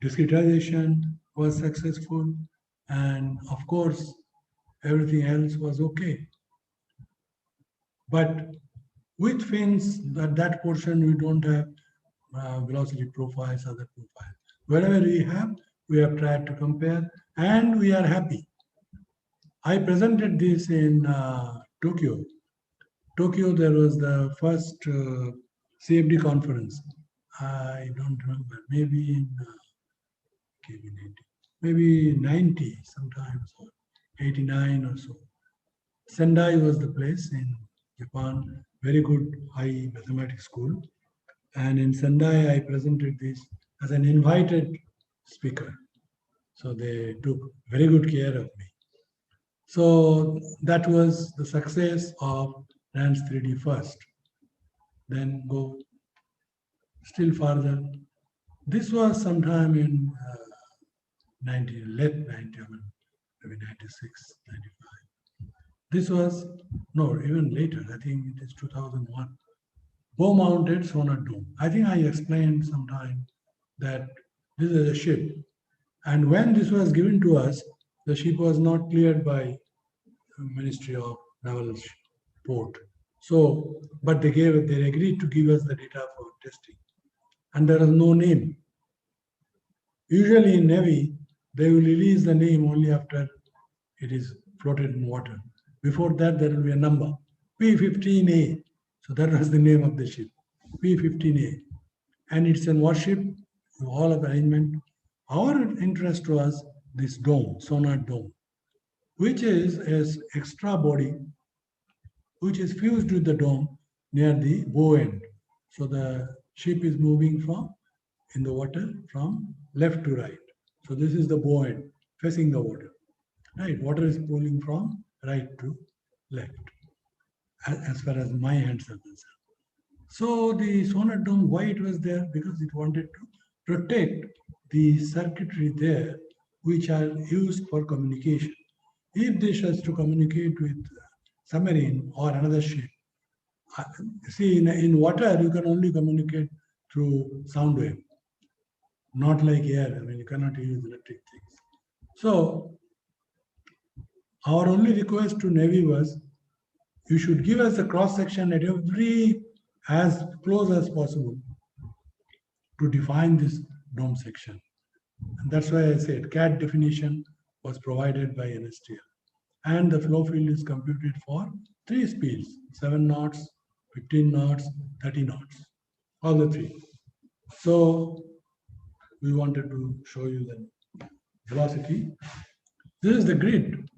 discretization was successful, and of course, everything else was okay. But with fins, that portion we don't have velocity profiles, other profiles. Wherever we have tried to compare, and we are happy. I presented this in Tokyo. Tokyo, there was the first CFD conference. I don't remember, maybe in maybe 90 sometimes, or 89 or so. Sendai was the place in Japan, very good high mathematics school. And in Sendai, I presented this as an invited speaker. So they took very good care of me. So that was the success of RANS 3D first. Then go still further. This was sometime in late 90, maybe 96, 95. This was, no, even later, I think it is 2001. Bow-mounted sonar dome. I think I explained sometime that this is a ship. And when this was given to us, the ship was not cleared by Ministry of Naval Port. So, but they agreed to give us the data for testing. And there is no name. Usually in Navy, they will release the name only after it is floated in water. Before that, there will be a number, P-15A. So that was the name of the ship, P-15A. And it's a warship, all of arrangement. Our interest was this dome, sonar dome, which is an extra body, which is fused with the dome near the bow end. So the ship is moving in the water from left to right. So this is the bow end facing the water, right? Water is pulling from right to left, as far as my hands are concerned. So the sonar dome, why it was there? Because it wanted to protect the circuitry there, which are used for communication. If this has to communicate with submarine or another ship, see, in water, you can only communicate through sound wave, not like air. I mean, you cannot use electric things. So our only request to Navy was, you should give us a cross section at every, as close as possible to define this dome section. And that's why I said CAD definition was provided by NSTL. And the flow field is computed for 3 speeds, 7 knots, 15 knots, 30 knots, all the 3. So we wanted to show you the velocity. This is the grid.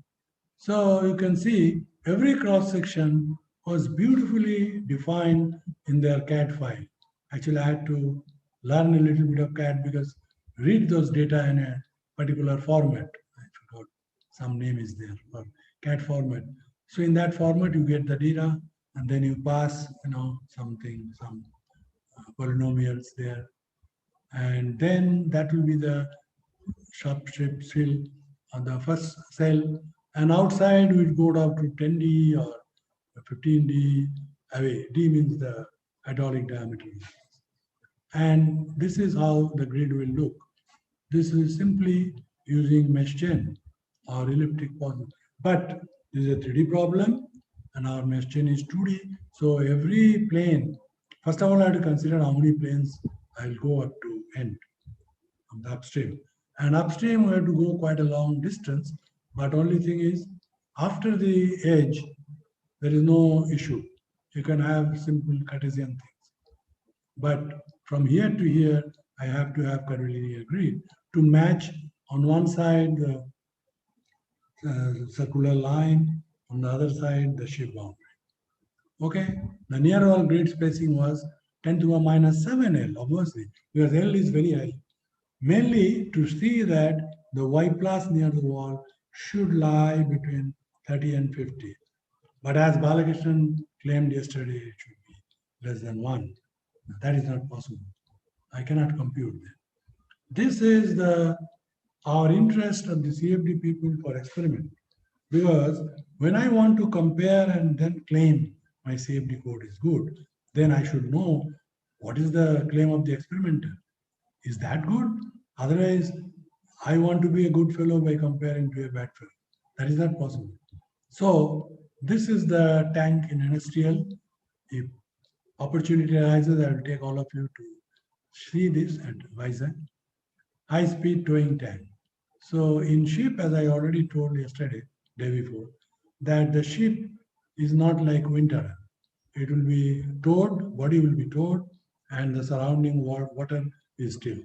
So you can see every cross section was beautifully defined in their CAD file. Actually, I had to learn a little bit of CAD because read those data in a particular format. I forgot, some name is there for CAD format. So in that format, you get the data and then you pass, some polynomials there. And then that will be the sharp strip fill on the first cell. And outside we go down to 10D or 15D away. D means the hydraulic diameter. And this is how the grid will look. This is simply using MeshGen or elliptic polygon. But this is a 3D problem and our MeshGen is 2D. So every plane, first of all, I have to consider how many planes I'll go up to end from the upstream. And upstream, we have to go quite a long distance. But only thing is, after the edge, there is no issue. You can have simple Cartesian things. But from here to here, I have to have curvilinear grid to match on one side the circular line, on the other side the ship boundary. Okay, the near wall grid spacing was 10 to the minus 7 L, obviously, because L is very high. Mainly to see that the Y plus near the wall should lie between 30 and 50. But as Balakrishnan claimed yesterday, it should be less than 1. That is not possible. I cannot compute that. This is our interest of the CFD people for experiment. Because when I want to compare and then claim my CFD code is good, then I should know what is the claim of the experimenter. Is that good? Otherwise, I want to be a good fellow by comparing to a bad fellow. That is not possible. So this is the tank in NSTL. If opportunity arises, I will take all of you to see this at Vizag. High-speed towing tank. So in ship, as I already told yesterday, day before, that the ship is not like winter. It will be towed, body will be towed, and the surrounding water is still.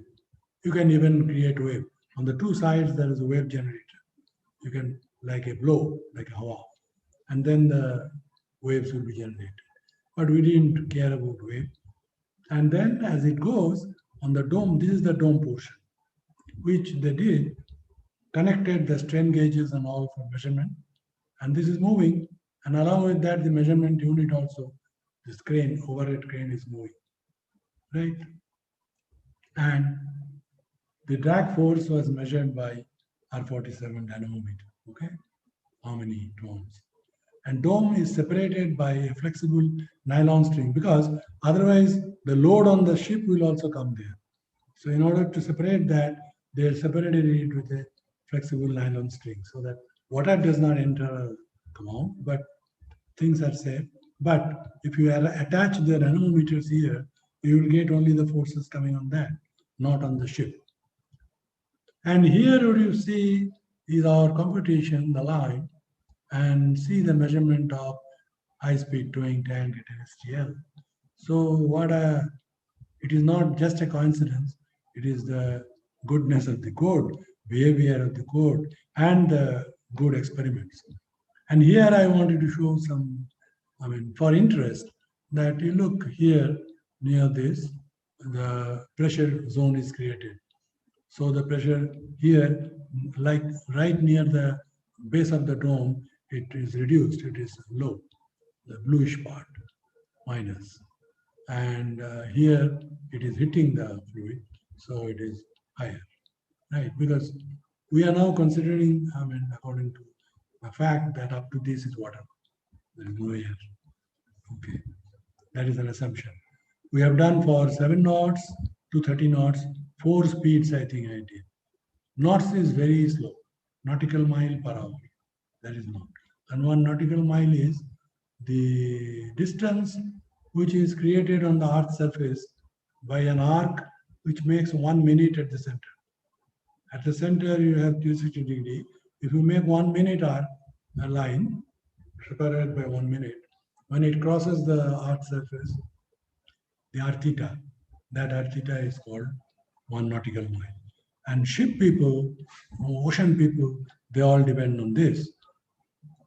You can even create wave. On the two sides, there is a wave generator. You can, like a blow, like a hawa, and then the waves will be generated. But we didn't care about wave. And then as it goes, on the dome, this is the dome portion, which they did, connected the strain gauges and all for measurement. And this is moving. And along with that, the measurement unit also, this crane, overhead crane is moving, right? And the drag force was measured by R47 dynamometer, okay? How many tones? And dome is separated by a flexible nylon string because otherwise the load on the ship will also come there. So in order to separate that, they separated it with a flexible nylon string so that water does not enter, come out, but things are safe. But if you attach the dynamometers here, you will get only the forces coming on that, not on the ship. And here what you see is our computation, the line, and see the measurement of high-speed towing tank at NSTL. So it is not just a coincidence, it is the goodness of the code, behavior of the code, and the good experiments. And here I wanted to show some, for interest, that you look here near this, the pressure zone is created. So the pressure here, like right near the base of the dome, it is reduced, it is low, the bluish part, minus. And here it is hitting the fluid, so it is higher, right? Because we are now considering, according to the fact that up to this is water, there is no air. Okay, that is an assumption. We have done for 7 knots to 30 knots, 4 speeds, I think I did. Knots is very slow, nautical mile per hour, that is knot. And 1 nautical mile is the distance which is created on the Earth's surface by an arc which makes 1 minute at the center. At the center, you have 360 degree. If you make 1 minute arc, a line separated by 1 minute, when it crosses the Earth's surface, the R theta, that R theta is called 1 nautical mile. And ship people, ocean people, they all depend on this.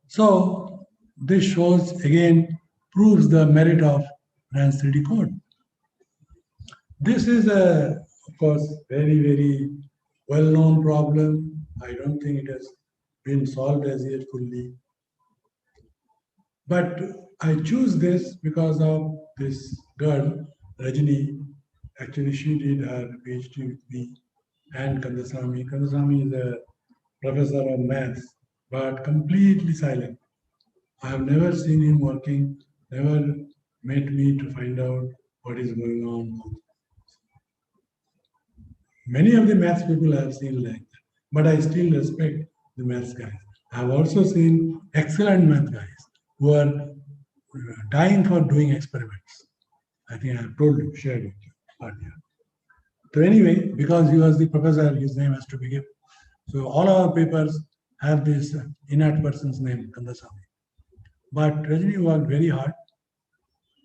So this shows, again, proves the merit of RANS 3D code. This is of course, very, very well-known problem. I don't think it has been solved as yet fully. But I choose this because of this girl, Rajini. Actually, she did her PhD with me and Kandasamy. Kandasamy is a professor of maths, but completely silent. I have never seen him working, never met me to find out what is going on. Many of the maths people I have seen like that, but I still respect the maths guys. I have also seen excellent math guys who are dying for doing experiments. I think I have told you, shared with you earlier. So anyway, because he was the professor, his name has to be given. So all our papers have this innate person's name, Kandasamy. But Rajini worked very hard.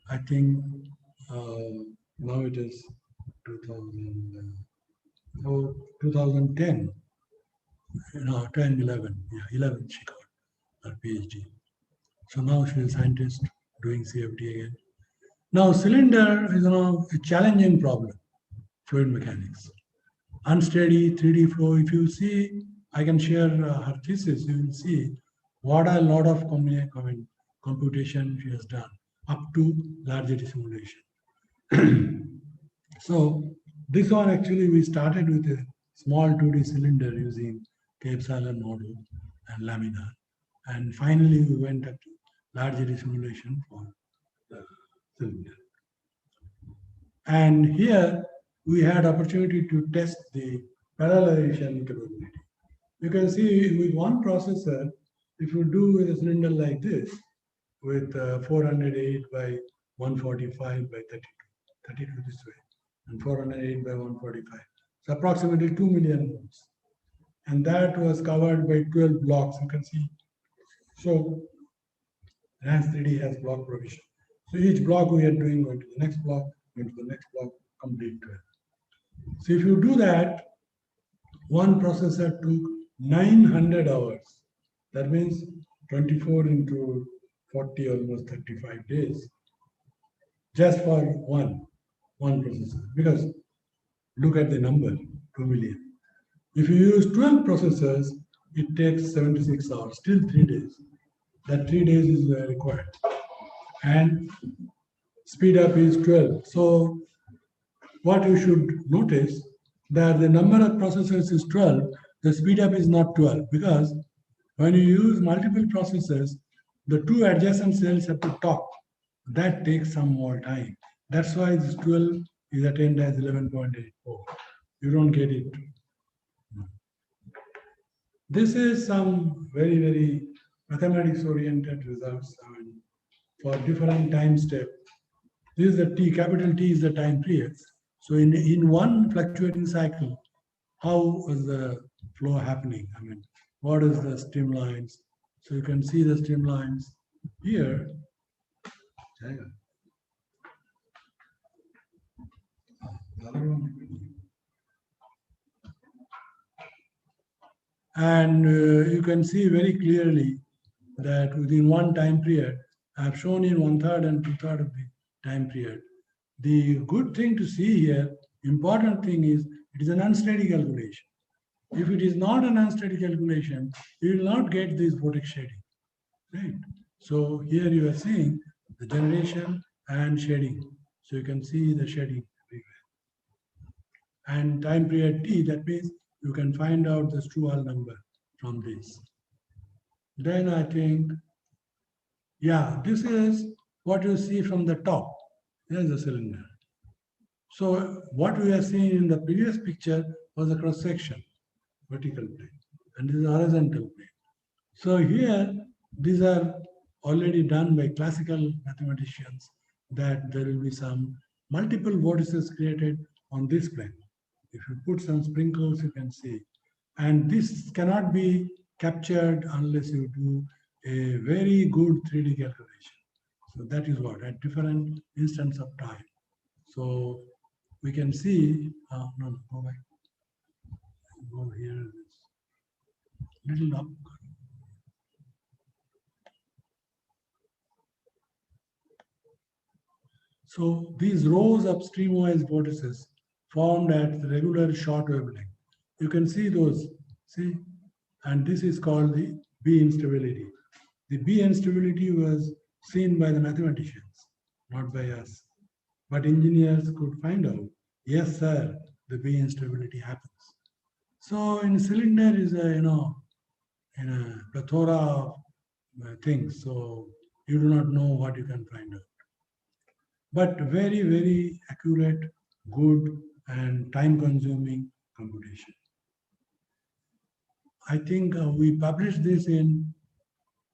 I think now it is 2010. 10, 11. Yeah, 11 she got her PhD. So now she is a scientist doing CFD again. Now cylinder is a challenging problem, fluid mechanics. Unsteady 3D flow. If you see, I can share her thesis. You will see what a lot of computation she has done up to large eddy simulation. So this one actually we started with a small 2D cylinder using K-epsilon model and laminar, and finally we went up to large eddy simulation for the cylinder. And here we had opportunity to test the parallelization capability. You can see with one processor, if you do with a cylinder like this, with 408 by 145 by 32 this way, and 408 by 145. So approximately 2 million volts. And that was covered by 12 blocks, you can see. So RANS 3D has block provision. So each block we are doing going to the next block, going to the next block, complete 12. So if you do that, one processor took 900 hours. That means 24 into 40, almost 35 days, just for one processor. Because look at the number, 2 million. If you use 12 processors, it takes 76 hours, still 3 days. That 3 days is required. And speed up is 12. So what you should notice that the number of processors is 12, the speed up is not 12, because when you use multiple processors, the two adjacent cells have to talk. That takes some more time. That's why this 12 is attained as 11.84. You don't get it. This is some very, very mathematics-oriented results for different time steps. This is the T, capital T is the time period. So in one fluctuating cycle, how is the flow happening? I mean, what is the streamlines? So you can see the streamlines here. And you can see very clearly that within one time period, I have shown in 1/3 and 2/3 of the time period. The good thing to see here, important thing is, it is an unsteady calculation. If it is not an unsteady calculation, you will not get this vortex shading, right? So here you are seeing the generation and shading. So you can see the shading everywhere. And time period T, that means you can find out the Strouhal number from this. Then I think, yeah, this is what you see from the top. There's the cylinder. So what we are seeing in the previous picture was a cross section, vertical plane, and this is horizontal plane. So here, these are already done by classical mathematicians, that there will be some multiple vortices created on this plane. If you put some sprinkles, you can see. And this cannot be captured unless you do a very good 3D calculation. So that is what, at different instants of time. So we can see, no, go back. Go here, little up. So these rows of streamwise vortices formed at the regular short wavelength. You can see those, see? And this is called the B instability. The B instability was seen by the mathematicians, not by us. But engineers could find out, yes, sir, the B instability happens. So in cylinder is a, in a plethora of things. So you do not know what you can find out. But very, very accurate, good, and time-consuming computation. I think we published this in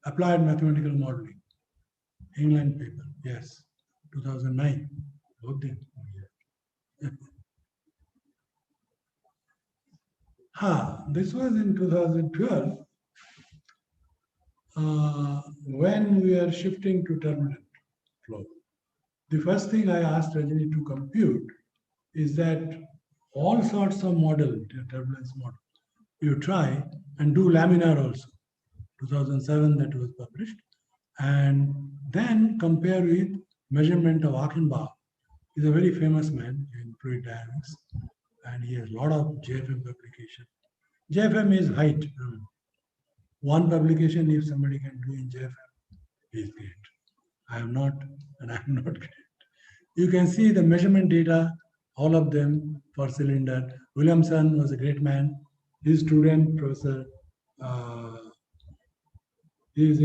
Applied Mathematical Modeling, England paper, yes, 2009. This was in 2012 when we are shifting to turbulent flow. The first thing I asked Rajini to compute is that all sorts of model, turbulence model, you try and do laminar also. 2007 that was published. And then compare with measurement of Achenbach. He's a very famous man in fluid dynamics, and he has a lot of JFM publication. JFM is height. One publication, if somebody can do in JFM, is great. I am not, and I am not great. You can see the measurement data, all of them for cylinder. Williamson was a great man. His student, Professor, is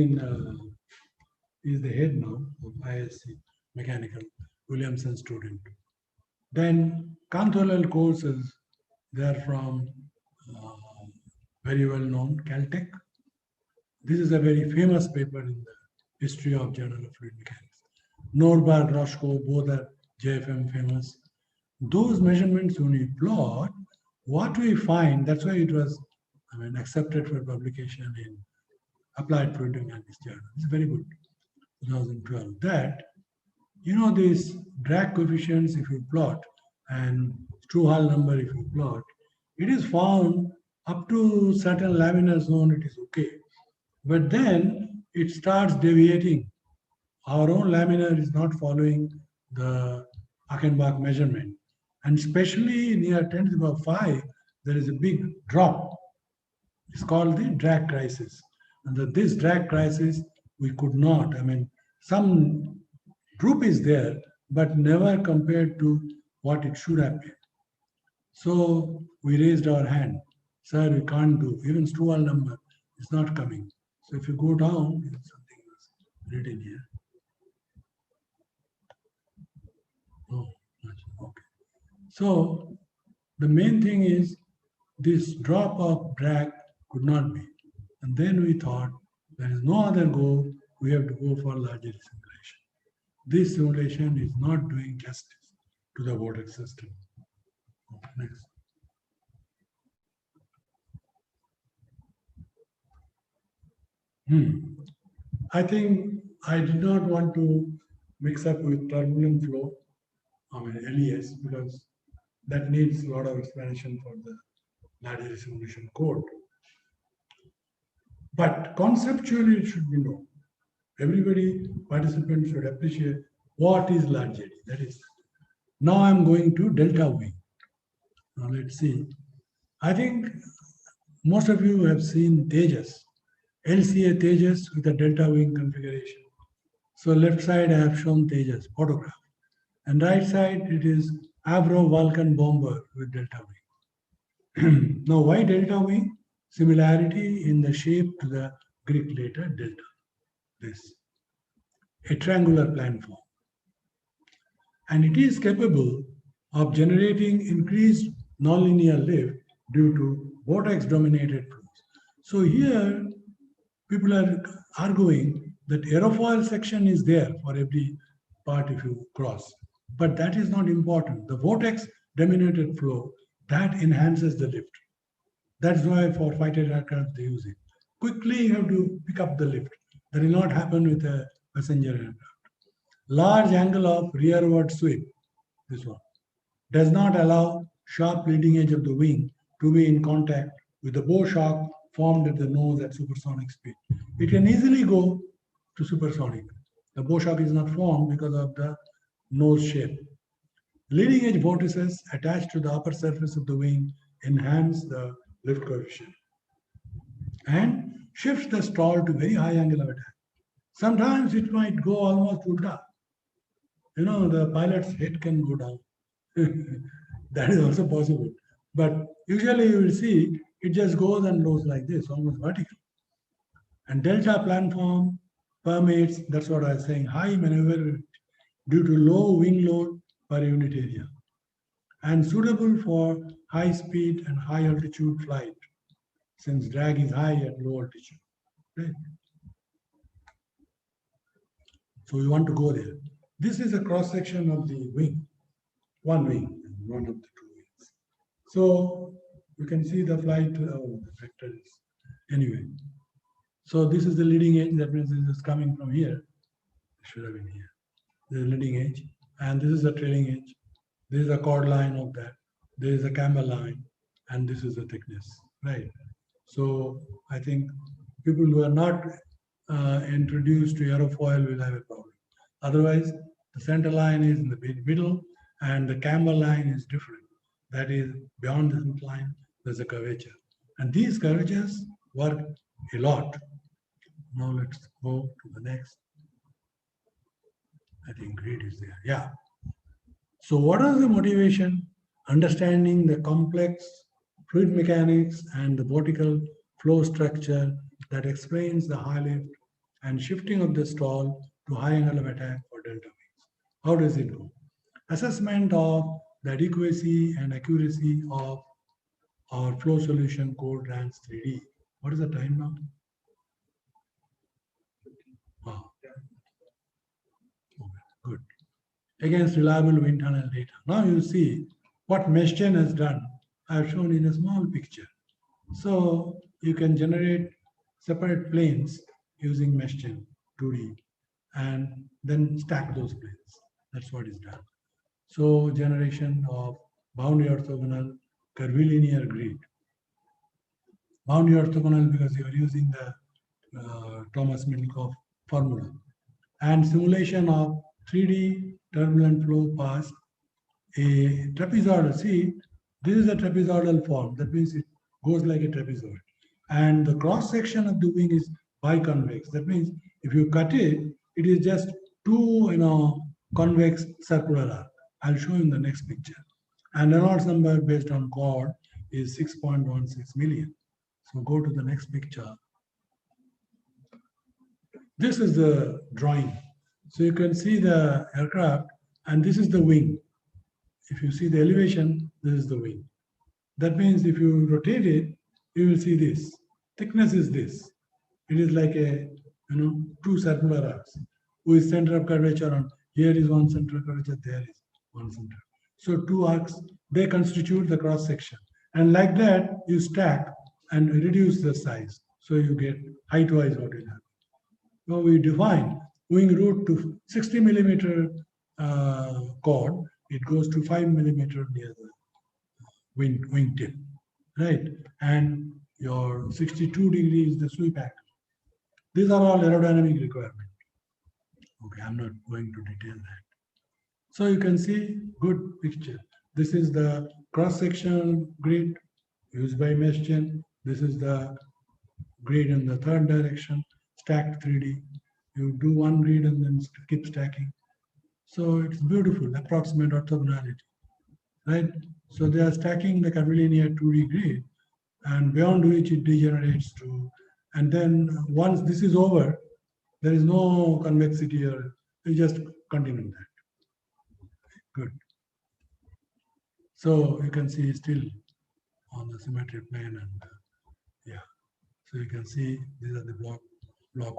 the head now of ISC mechanical, Williamson student. Then Kantholal courses, they are from very well known Caltech. This is a very famous paper in the history of Journal of Fluid Mechanics. Norberg, Roscoe, both are JFM famous. Those measurements when we plot, what we find, that's why it was accepted for publication in Applied Fluid Dynamics Journal. It's very good, 2012. That, these drag coefficients, if you plot, and Strouhal number, if you plot, it is found up to certain laminar zone, it is okay. But then it starts deviating. Our own laminar is not following the Achenbach measurement. And especially near 10 to the power 5, there is a big drop. It's called the drag crisis. And this drag crisis, we could not, some group is there, but never compared to what it should have been. So we raised our hand. Sir, we can't do. Even Strouhal number is not coming. So if you go down, something is written here. Oh, okay. So the main thing is this drop of drag could not be. And then we thought there is no other go, we have to go for larger simulation. This simulation is not doing justice to the vortex system. Okay, next. I think I did not want to mix up with turbulent flow, LES, because that needs a lot of explanation for the larger simulation code. But conceptually, it should be known. Everybody, participants should appreciate what is large eddy. That is, now I'm going to delta wing. Now let's see. I think most of you have seen Tejas, LCA Tejas with a delta wing configuration. So left side I have shown Tejas photograph, and right side it is Avro Vulcan bomber with delta wing. Now why delta wing? Similarity in the shape to the Greek letter delta. This, a triangular planform. And it is capable of generating increased nonlinear lift due to vortex-dominated flows. So here, people are arguing that aerofoil section is there for every part if you cross. But that is not important. The vortex-dominated flow, that enhances the lift. That's why for fighter aircraft they use it. Quickly you have to pick up the lift. That will not happen with a passenger aircraft. Large angle of rearward sweep, this one, does not allow sharp leading edge of the wing to be in contact with the bow shock formed at the nose at supersonic speed. It can easily go to supersonic. The bow shock is not formed because of the nose shape. Leading edge vortices attached to the upper surface of the wing enhance the lift coefficient and shifts the stall to very high angle of attack. Sometimes it might go almost ulta. The pilot's head can go down. That is also possible. But usually you will see it just goes and goes like this, almost vertical. And delta planform permits, that's what I was saying, high maneuverability due to low wing load per unit area, and suitable for high speed and high altitude flight, since drag is high at low altitude. Right? So we want to go there. This is a cross section of the wing, one of the two wings. So you can see the flight, the vector is, anyway. So this is the leading edge, that means this is coming from here. It should have been here. This is the leading edge, and this is the trailing edge. This is the chord line of that. There is a camber line, and this is the thickness. right? So I think people who are not introduced to aerofoil will have a problem. Otherwise, the center line is in the middle and the camber line is different. That is, beyond the center line, there's a curvature. And these curvatures work a lot. Now let's go to the next. I think grid is there. Yeah. So what is the motivation? Understanding the complex fluid mechanics and the vertical flow structure that explains the high lift and shifting of the stall to high angle of attack for delta wings. How does it go? Assessment of the adequacy and accuracy of our flow solution code RANS 3D. What is the time now? Wow. Okay, good. Against reliable wind tunnel data. Now you see what MeshGen has done. I have shown in a small picture. So you can generate separate planes using MeshGen 2D and then stack those planes. That's what is done. So generation of boundary orthogonal curvilinear grid. Boundary orthogonal because you are using the Thomas Middlecoff formula. And simulation of 3D turbulent flow past a trapezoidal. See, this is a trapezoidal form. That means it goes like a trapezoid. And the cross section of the wing is biconvex. That means if you cut it, it is just two, convex circular arc. I'll show you in the next picture. And Reynolds number based on chord is 6.16 million. So go to the next picture. This is the drawing. So you can see the aircraft, and this is the wing. If you see the elevation, this is the wing. That means if you rotate it, you will see this. Thickness is this. It is like a, two circular arcs with center of curvature on. Here is one center of curvature, there is one center. So two arcs, they constitute the cross section. And like that, you stack and reduce the size. So you get height-wise what will happen. Now we define wing root to 60 millimeter chord. It goes to 5 millimeter near the wing tip, right? And your 62 degrees is the sweep angle. These are all aerodynamic requirements. Okay, I'm not going to detail that. So you can see good picture. This is the cross-sectional grid used by MeshGen. This is the grid in the third direction, stacked 3D. You do one grid and then keep stacking. So it's beautiful, approximate orthogonality, right? So they are stacking the curvilinear 2D grid, and beyond which it degenerates to, and then once this is over, there is no convexity, or you just continue that. Good. So you can see still on the symmetry plane, and yeah. So you can see these are the block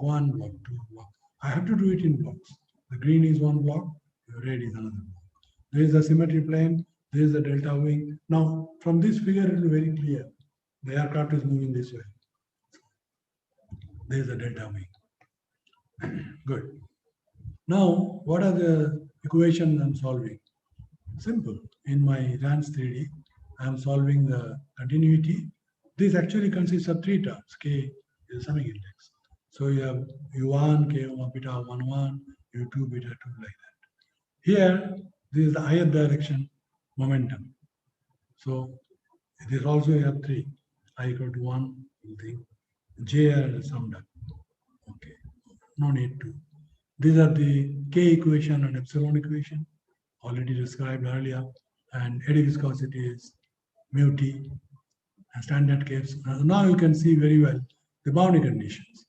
1, block 2, block. I have to do it in blocks. The green is one block, the red is another block. There is a symmetry plane, there is a delta wing. Now, from this figure, it is very clear. The aircraft is moving this way. There is a delta wing. Good. Now, what are the equations I'm solving? Simple. In my RANS 3D, I'm solving the continuity. This actually consists of 3 terms. K is a summing index. So you have U1, K, beta 1, 1, U2, beta 2, like that. Here, this is the ith direction momentum. So this also you have 3. I equal to 1, thing. J are summed up. Okay. No need to. These are the K equation and epsilon equation, already described earlier. And eddy viscosity is mu T. And standard caves. Now you can see very well the boundary conditions.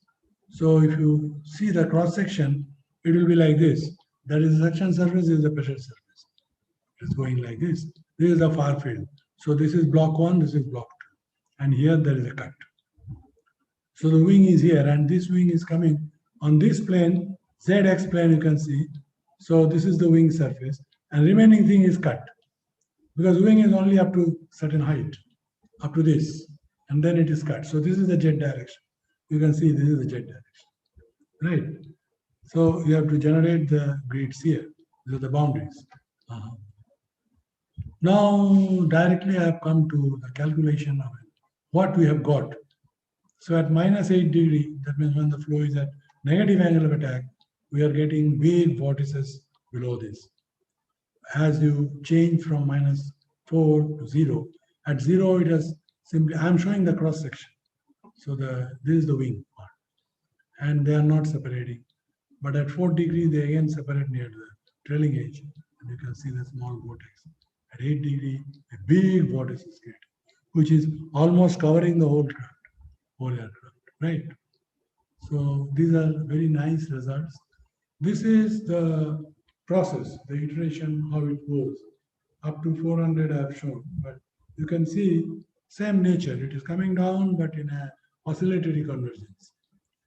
So if you see the cross section, it will be like this. That is the suction surface, this is the pressure surface. It's going like this. This is the far field. So this is block 1, this is block 2. And here there is a cut. So the wing is here, and this wing is coming on this plane, ZX plane you can see. So this is the wing surface, and remaining thing is cut. Because wing is only up to certain height, up to this, and then it is cut. So this is the jet direction. You can see this is the jet direction, right? So you have to generate the grids here. These are the boundaries. Now directly I have come to the calculation of what we have got. So at -8 degree, that means when the flow is at negative angle of attack, we are getting big vortices below this. As you change from -4 to 0, at 0 it is simply, I'm showing the cross section. So this is the wing part. And they are not separating. But at 4 degree, they again separate near the trailing edge. And you can see the small vortex. At 8 degree, a big vortex is created, which is almost covering the whole aircraft, right? So these are very nice results. This is the process, the iteration, how it goes. Up to 400 I have shown, but you can see same nature. It is coming down, but in a oscillatory convergence.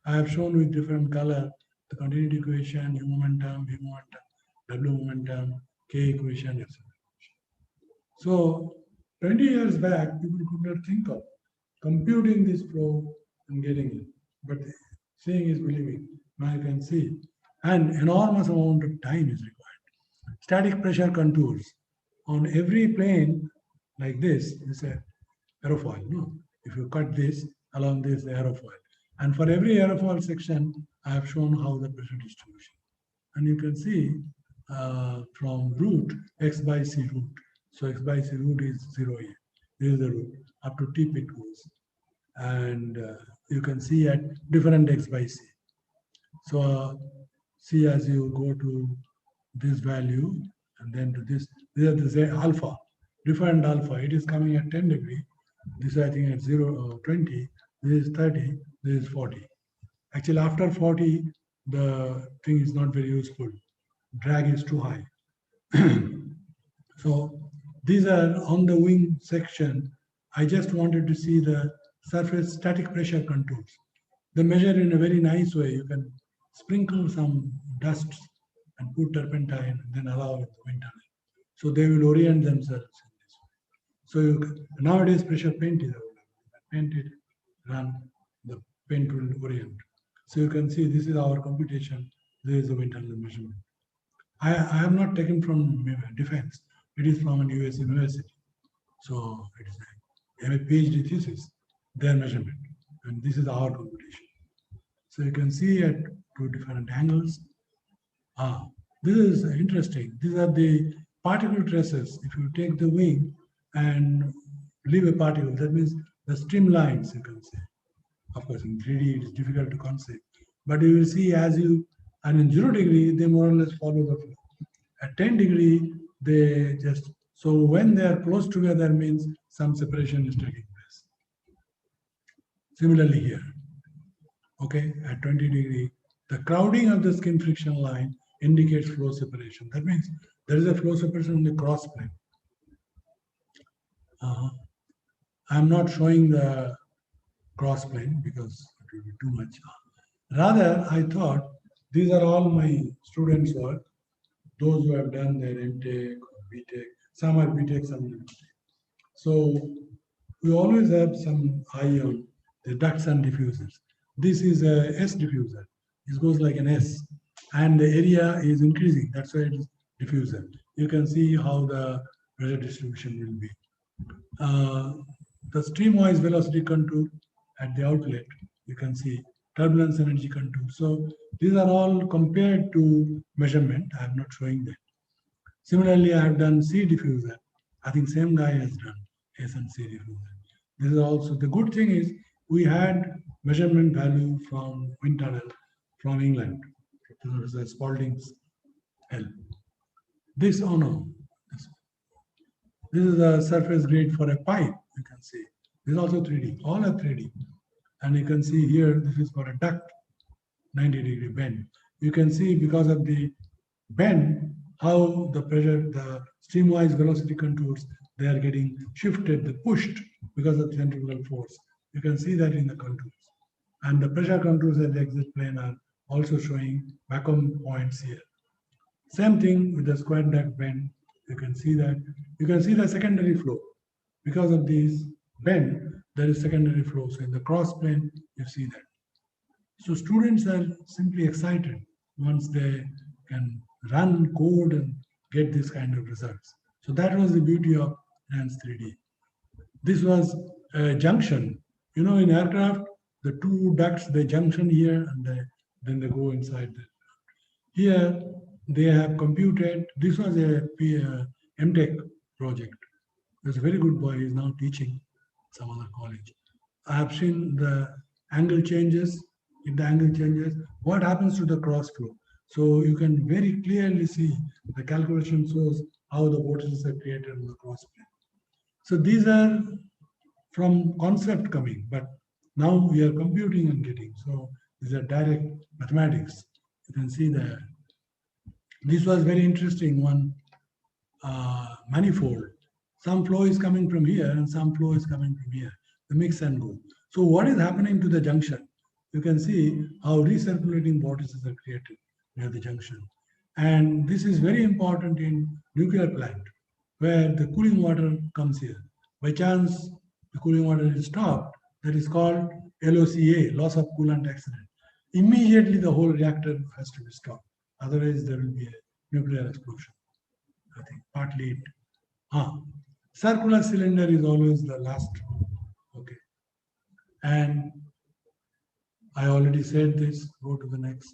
I have shown with different color the continuity equation, U momentum, V momentum, W momentum, K equation, etc. So 20 years back, people could not think of computing this flow and getting it. But seeing is believing. Now you can see. And enormous amount of time is required. Static pressure contours. On every plane like this is a aerofoil. No? If you cut this, along this aerofoil. And for every aerofoil section, I have shown how the pressure distribution. And you can see from root, x by c root. So x by c root is 0 here. This is the root. Up to tip it goes. And you can see at different x by c. So see as you go to this value and then to this is the z alpha, different alpha. It is coming at 10 degree. This I think at 20. This is 30. This is 40. Actually, after 40, the thing is not very useful. Drag is too high. So these are on the wing section. I just wanted to see the surface static pressure contours. They measure in a very nice way. You can sprinkle some dust and put turpentine and then allow it the wind tunnel. So they will orient themselves in this way. So nowadays pressure paint is available. Paint it, run, the paint will orient. So you can see this is our computation. There is a wind tunnel measurement. I have not taken from defense. It is from a US university. So it is a PhD thesis, their measurement. And this is our computation. So you can see at two different angles. This is interesting. These are the particle traces. If you take the wing and leave a particle, that means the streamlines, you can say. Of course, in 3D, it is difficult to conceive. But you will see as you, and in 0 degree, they more or less follow the flow. At 10 degree, they just, so when they are close together means some separation is taking place. Similarly here, okay, at 20 degree, the crowding of the skin friction line indicates flow separation. That means there is a flow separation in the cross plane. I'm not showing the cross plane because it will be too much. Rather, I thought these are all my students' work, those who have done their MTech or BTech, some are BTech, some are MTech. So we always have some eye on the ducts and diffusers. This is a S diffuser. It goes like an S, and the area is increasing. That's why it is diffuser. You can see how the pressure distribution will be. The streamwise velocity contour at the outlet, you can see turbulence energy contour. So these are all compared to measurement. I am not showing that. Similarly, I have done C diffuser. I think same guy has done S and C diffuser. This is also, the good thing is we had measurement value from wind tunnel from England. This was the Spalding's help. This, oh no, this is a surface grade for a pipe, you can see. This is also 3D, all are 3D. And you can see here, this is for a duct, 90 degree bend. You can see because of the bend, how the pressure, the streamwise velocity contours, they are getting shifted, they pushed because of centrifugal force. You can see that in the contours. And the pressure contours at the exit plane are also showing vacuum points here. Same thing with the square duct bend. You can see that. You can see the secondary flow. Because of these bend, there is secondary flow. So in the cross plane, you see that. So students are simply excited once they can run code and get this kind of results. So that was the beauty of ENHANCE 3D. This was junction. You know, in aircraft, the two ducts, they junction here and then they go inside. Here, they have computed, this was a MTech project. There's a very good boy, he's now teaching some other college. I have seen the angle changes. If the angle changes, what happens to the cross flow? So you can very clearly see the calculation shows how the vortices are created in the cross plane. So these are from concept coming, but now we are computing and getting. So these are direct mathematics. You can see that this was very interesting one manifold. Some flow is coming from here and some flow is coming from here, the mix and go. So what is happening to the junction? You can see how recirculating vortices are created near the junction. And this is very important in nuclear plant, where the cooling water comes here. By chance, the cooling water is stopped, that is called LOCA, loss of coolant accident. Immediately the whole reactor has to be stopped. Otherwise, there will be a nuclear explosion. I think partly it. Circular cylinder is always the last. Okay. And I already said this. Go to the next.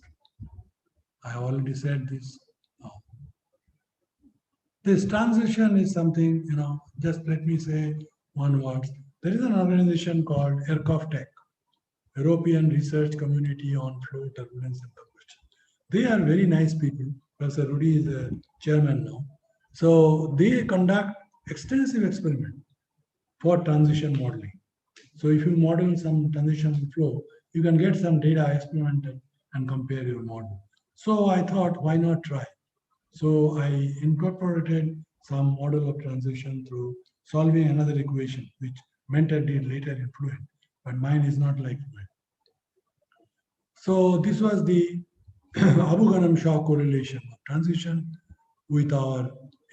I already said this. This transition is something, you know, just let me say one word. There is an organization called ERCOFTEC, European Research Community on Flow, Turbulence and Combustion. They are very nice people. Professor Rudy is a chairman now. So they conduct extensive experiment for transition modeling. So if you model some transition flow, you can get some data experimented and compare your model. So I thought, why not try? So I incorporated some model of transition through solving another equation, which Mentor did later in Fluent, but mine is not like Fluent. So this was the Abu-Ghanam-Shaw correlation of transition with our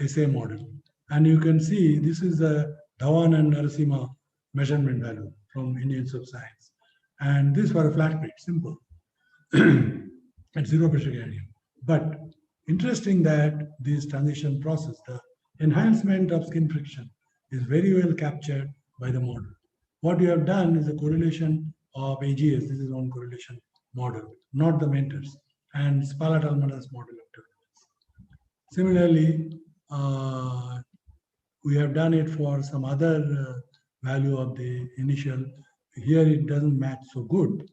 SA model. And you can see this is the Dhawan and Narasimha measurement value from Indian Institute of Science. And this for a flat plate, simple, at zero pressure gradient. But interesting that this transition process, the enhancement of skin friction, is very well captured by the model. What we have done is a correlation of AGS. This is one correlation model, not the Mentor's, and Spalart-Almadas model of turbulence. Similarly, we have done it for some other value of the initial. Here it doesn't match so good,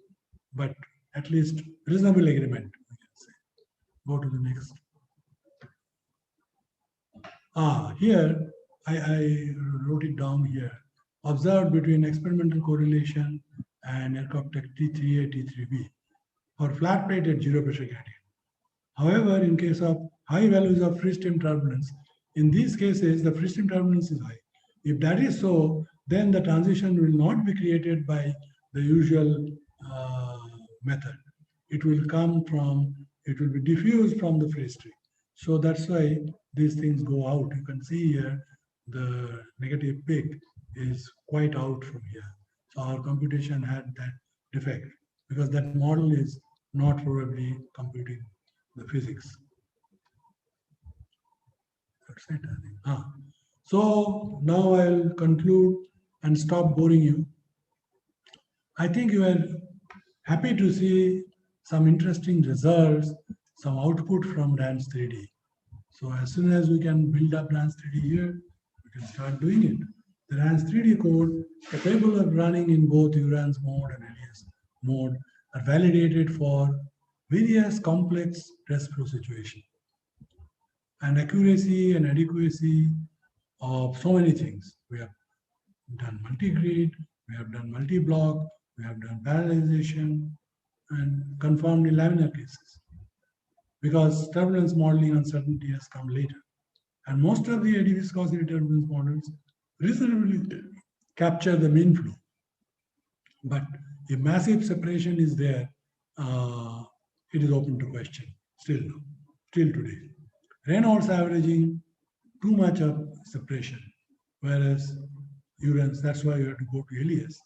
but at least reasonable agreement, we can say. Go to the next. Here, I wrote it down here. Observed between experimental correlation and ERCOFTEC T3A, T3B for flat plate at zero pressure gradient. However, in case of high values of free stream turbulence, in these cases, the free stream turbulence is high. If that is so, then the transition will not be created by the usual method. It will come from, it will be diffused from the free stream. So that's why these things go out. You can see here the negative peak is quite out from here. So our computation had that defect because that model is not probably computing the physics. That's it, I think. So now I'll conclude and stop boring you. I think you are happy to see some interesting results, some output from RANS 3D. So as soon as we can build up RANS 3D here, we can start doing it. The RANS 3D code capable of running in both URANS mode and LES mode are validated for various complex stress flow situations. And accuracy and adequacy of so many things. We have done multi-grid, we have done multi-block, we have done parallelization, and confirmed in laminar cases. Because turbulence modeling uncertainty has come later. And most of the eddy viscosity turbulence models reasonably capture the mean flow. But if massive separation is there, it is open to question still today. Reynolds averaging too much of separation, whereas URANS, that's why you have to go to LES.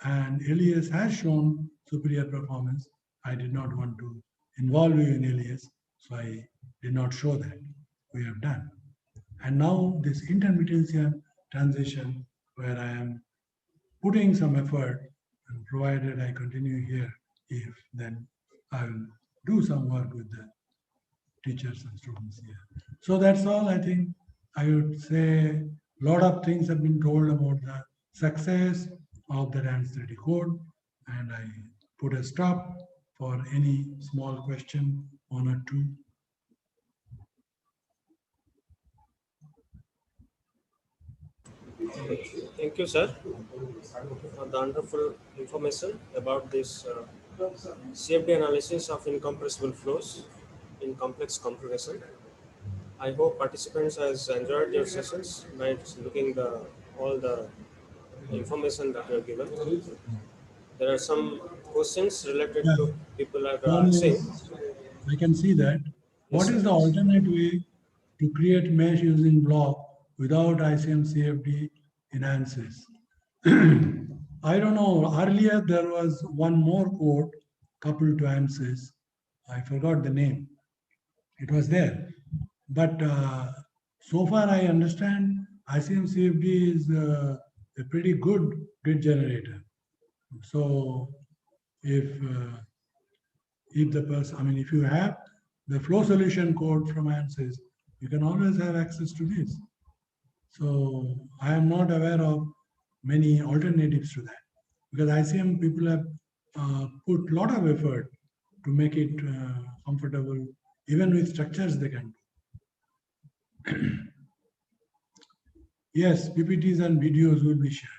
And LES has shown superior performance. I did not want to involve you in LES, so I did not show that. We have done. And now this intermittency transition, where I am putting some effort, and provided I continue here, then I will do some work with the teachers and students here. So that's all. I think I would say a lot of things have been told about the success of the dance 3D code, and I put a stop for any small question, one or two. Thank you, sir, for the wonderful information about this CFD analysis of incompressible flows in complex computation. I hope participants has enjoyed your sessions by looking all the information that you have given. There are some questions related Yeah. to people are One asking. is, I can see that. What Yes, is sir. the alternate way to create mesh using block without ICM CFD in ANSYS? I don't know. Earlier there was one more code coupled to ANSYS. I forgot the name. It was there. But so far I understand ICM CFD is a pretty good grid generator. So if the person, I mean, if you have the flow solution code from ANSYS, you can always have access to this. So I am not aware of many alternatives to that, because ICM people have put a lot of effort to make it comfortable, even with structures they can do. Yes, PPTs and videos will be shared.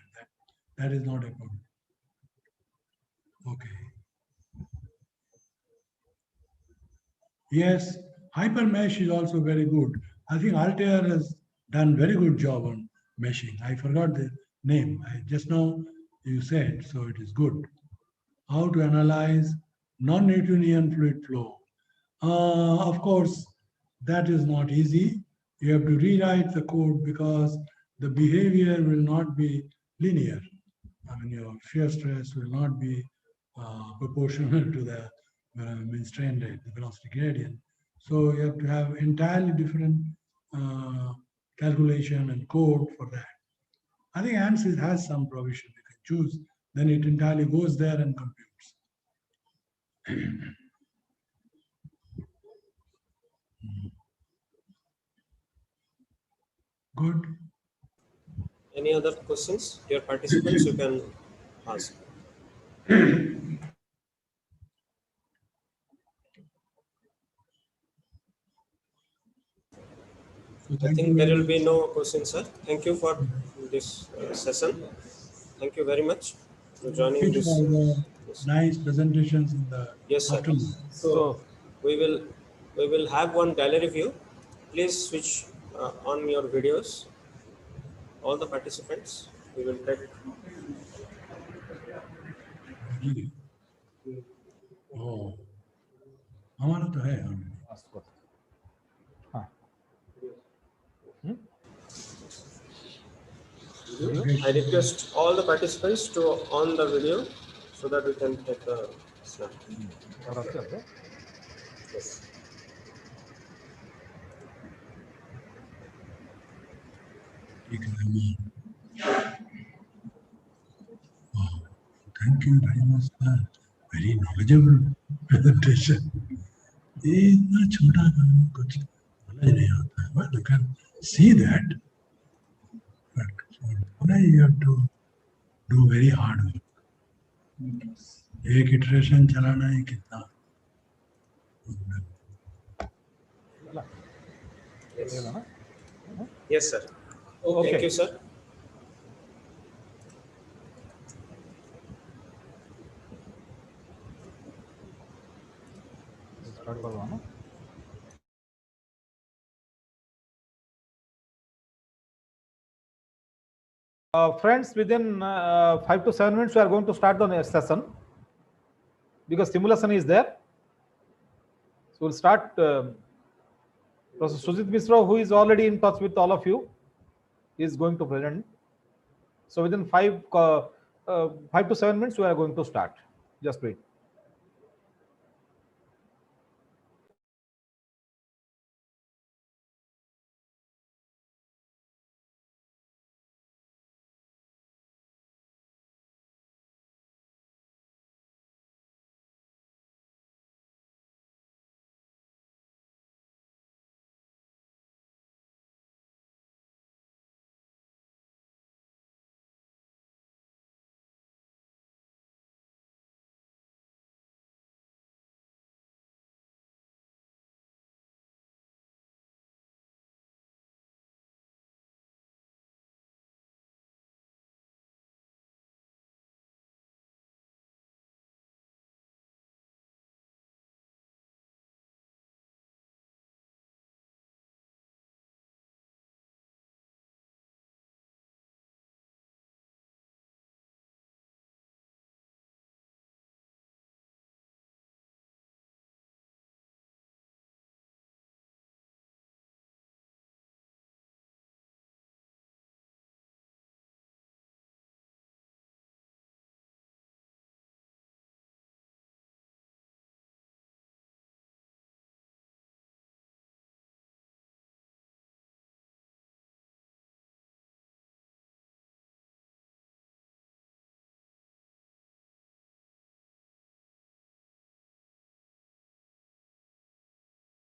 That is not a problem. Okay. Yes, HyperMesh is also very good. I think Altair has done very good job on meshing. I forgot the name. I just now you said, so it is good. How to analyze non-Newtonian fluid flow? Of course, that is not easy. You have to rewrite the code because the behavior will not be linear. I mean, your shear stress will not be proportional to the mean strain rate, the velocity gradient. So you have to have entirely different calculation and code for that. I think ANSYS has some provision you can choose, then it entirely goes there and computes. Good. Any other questions? Dear participants, you can ask. So I think there will be no questions, sir. Thank you for this session. Thank you very much for joining this. For the nice presentations in the Yes, sir. afternoon. So we will have one daily review. Please switch on your videos. All the participants, we will take. Oh, हमारा तो है I request all the participants to on the video so that we can take the snap. Yes. Oh, thank you very much, sir. Very knowledgeable presentation. इतना छोटा काम कुछ समझ नहीं आता है. Well, you can see that, but for Pune you have to do very hard work. एक iteration चलाना ही कितना. Yes, sir. Okay. Thank you, sir. Friends, within 5 to 7 minutes, we are going to start the next session because simulation is there. So we'll start. Professor Sujit Misra, who is already in touch with all of you, is going to present. So within 5 to 7 minutes, we are going to start. Just wait.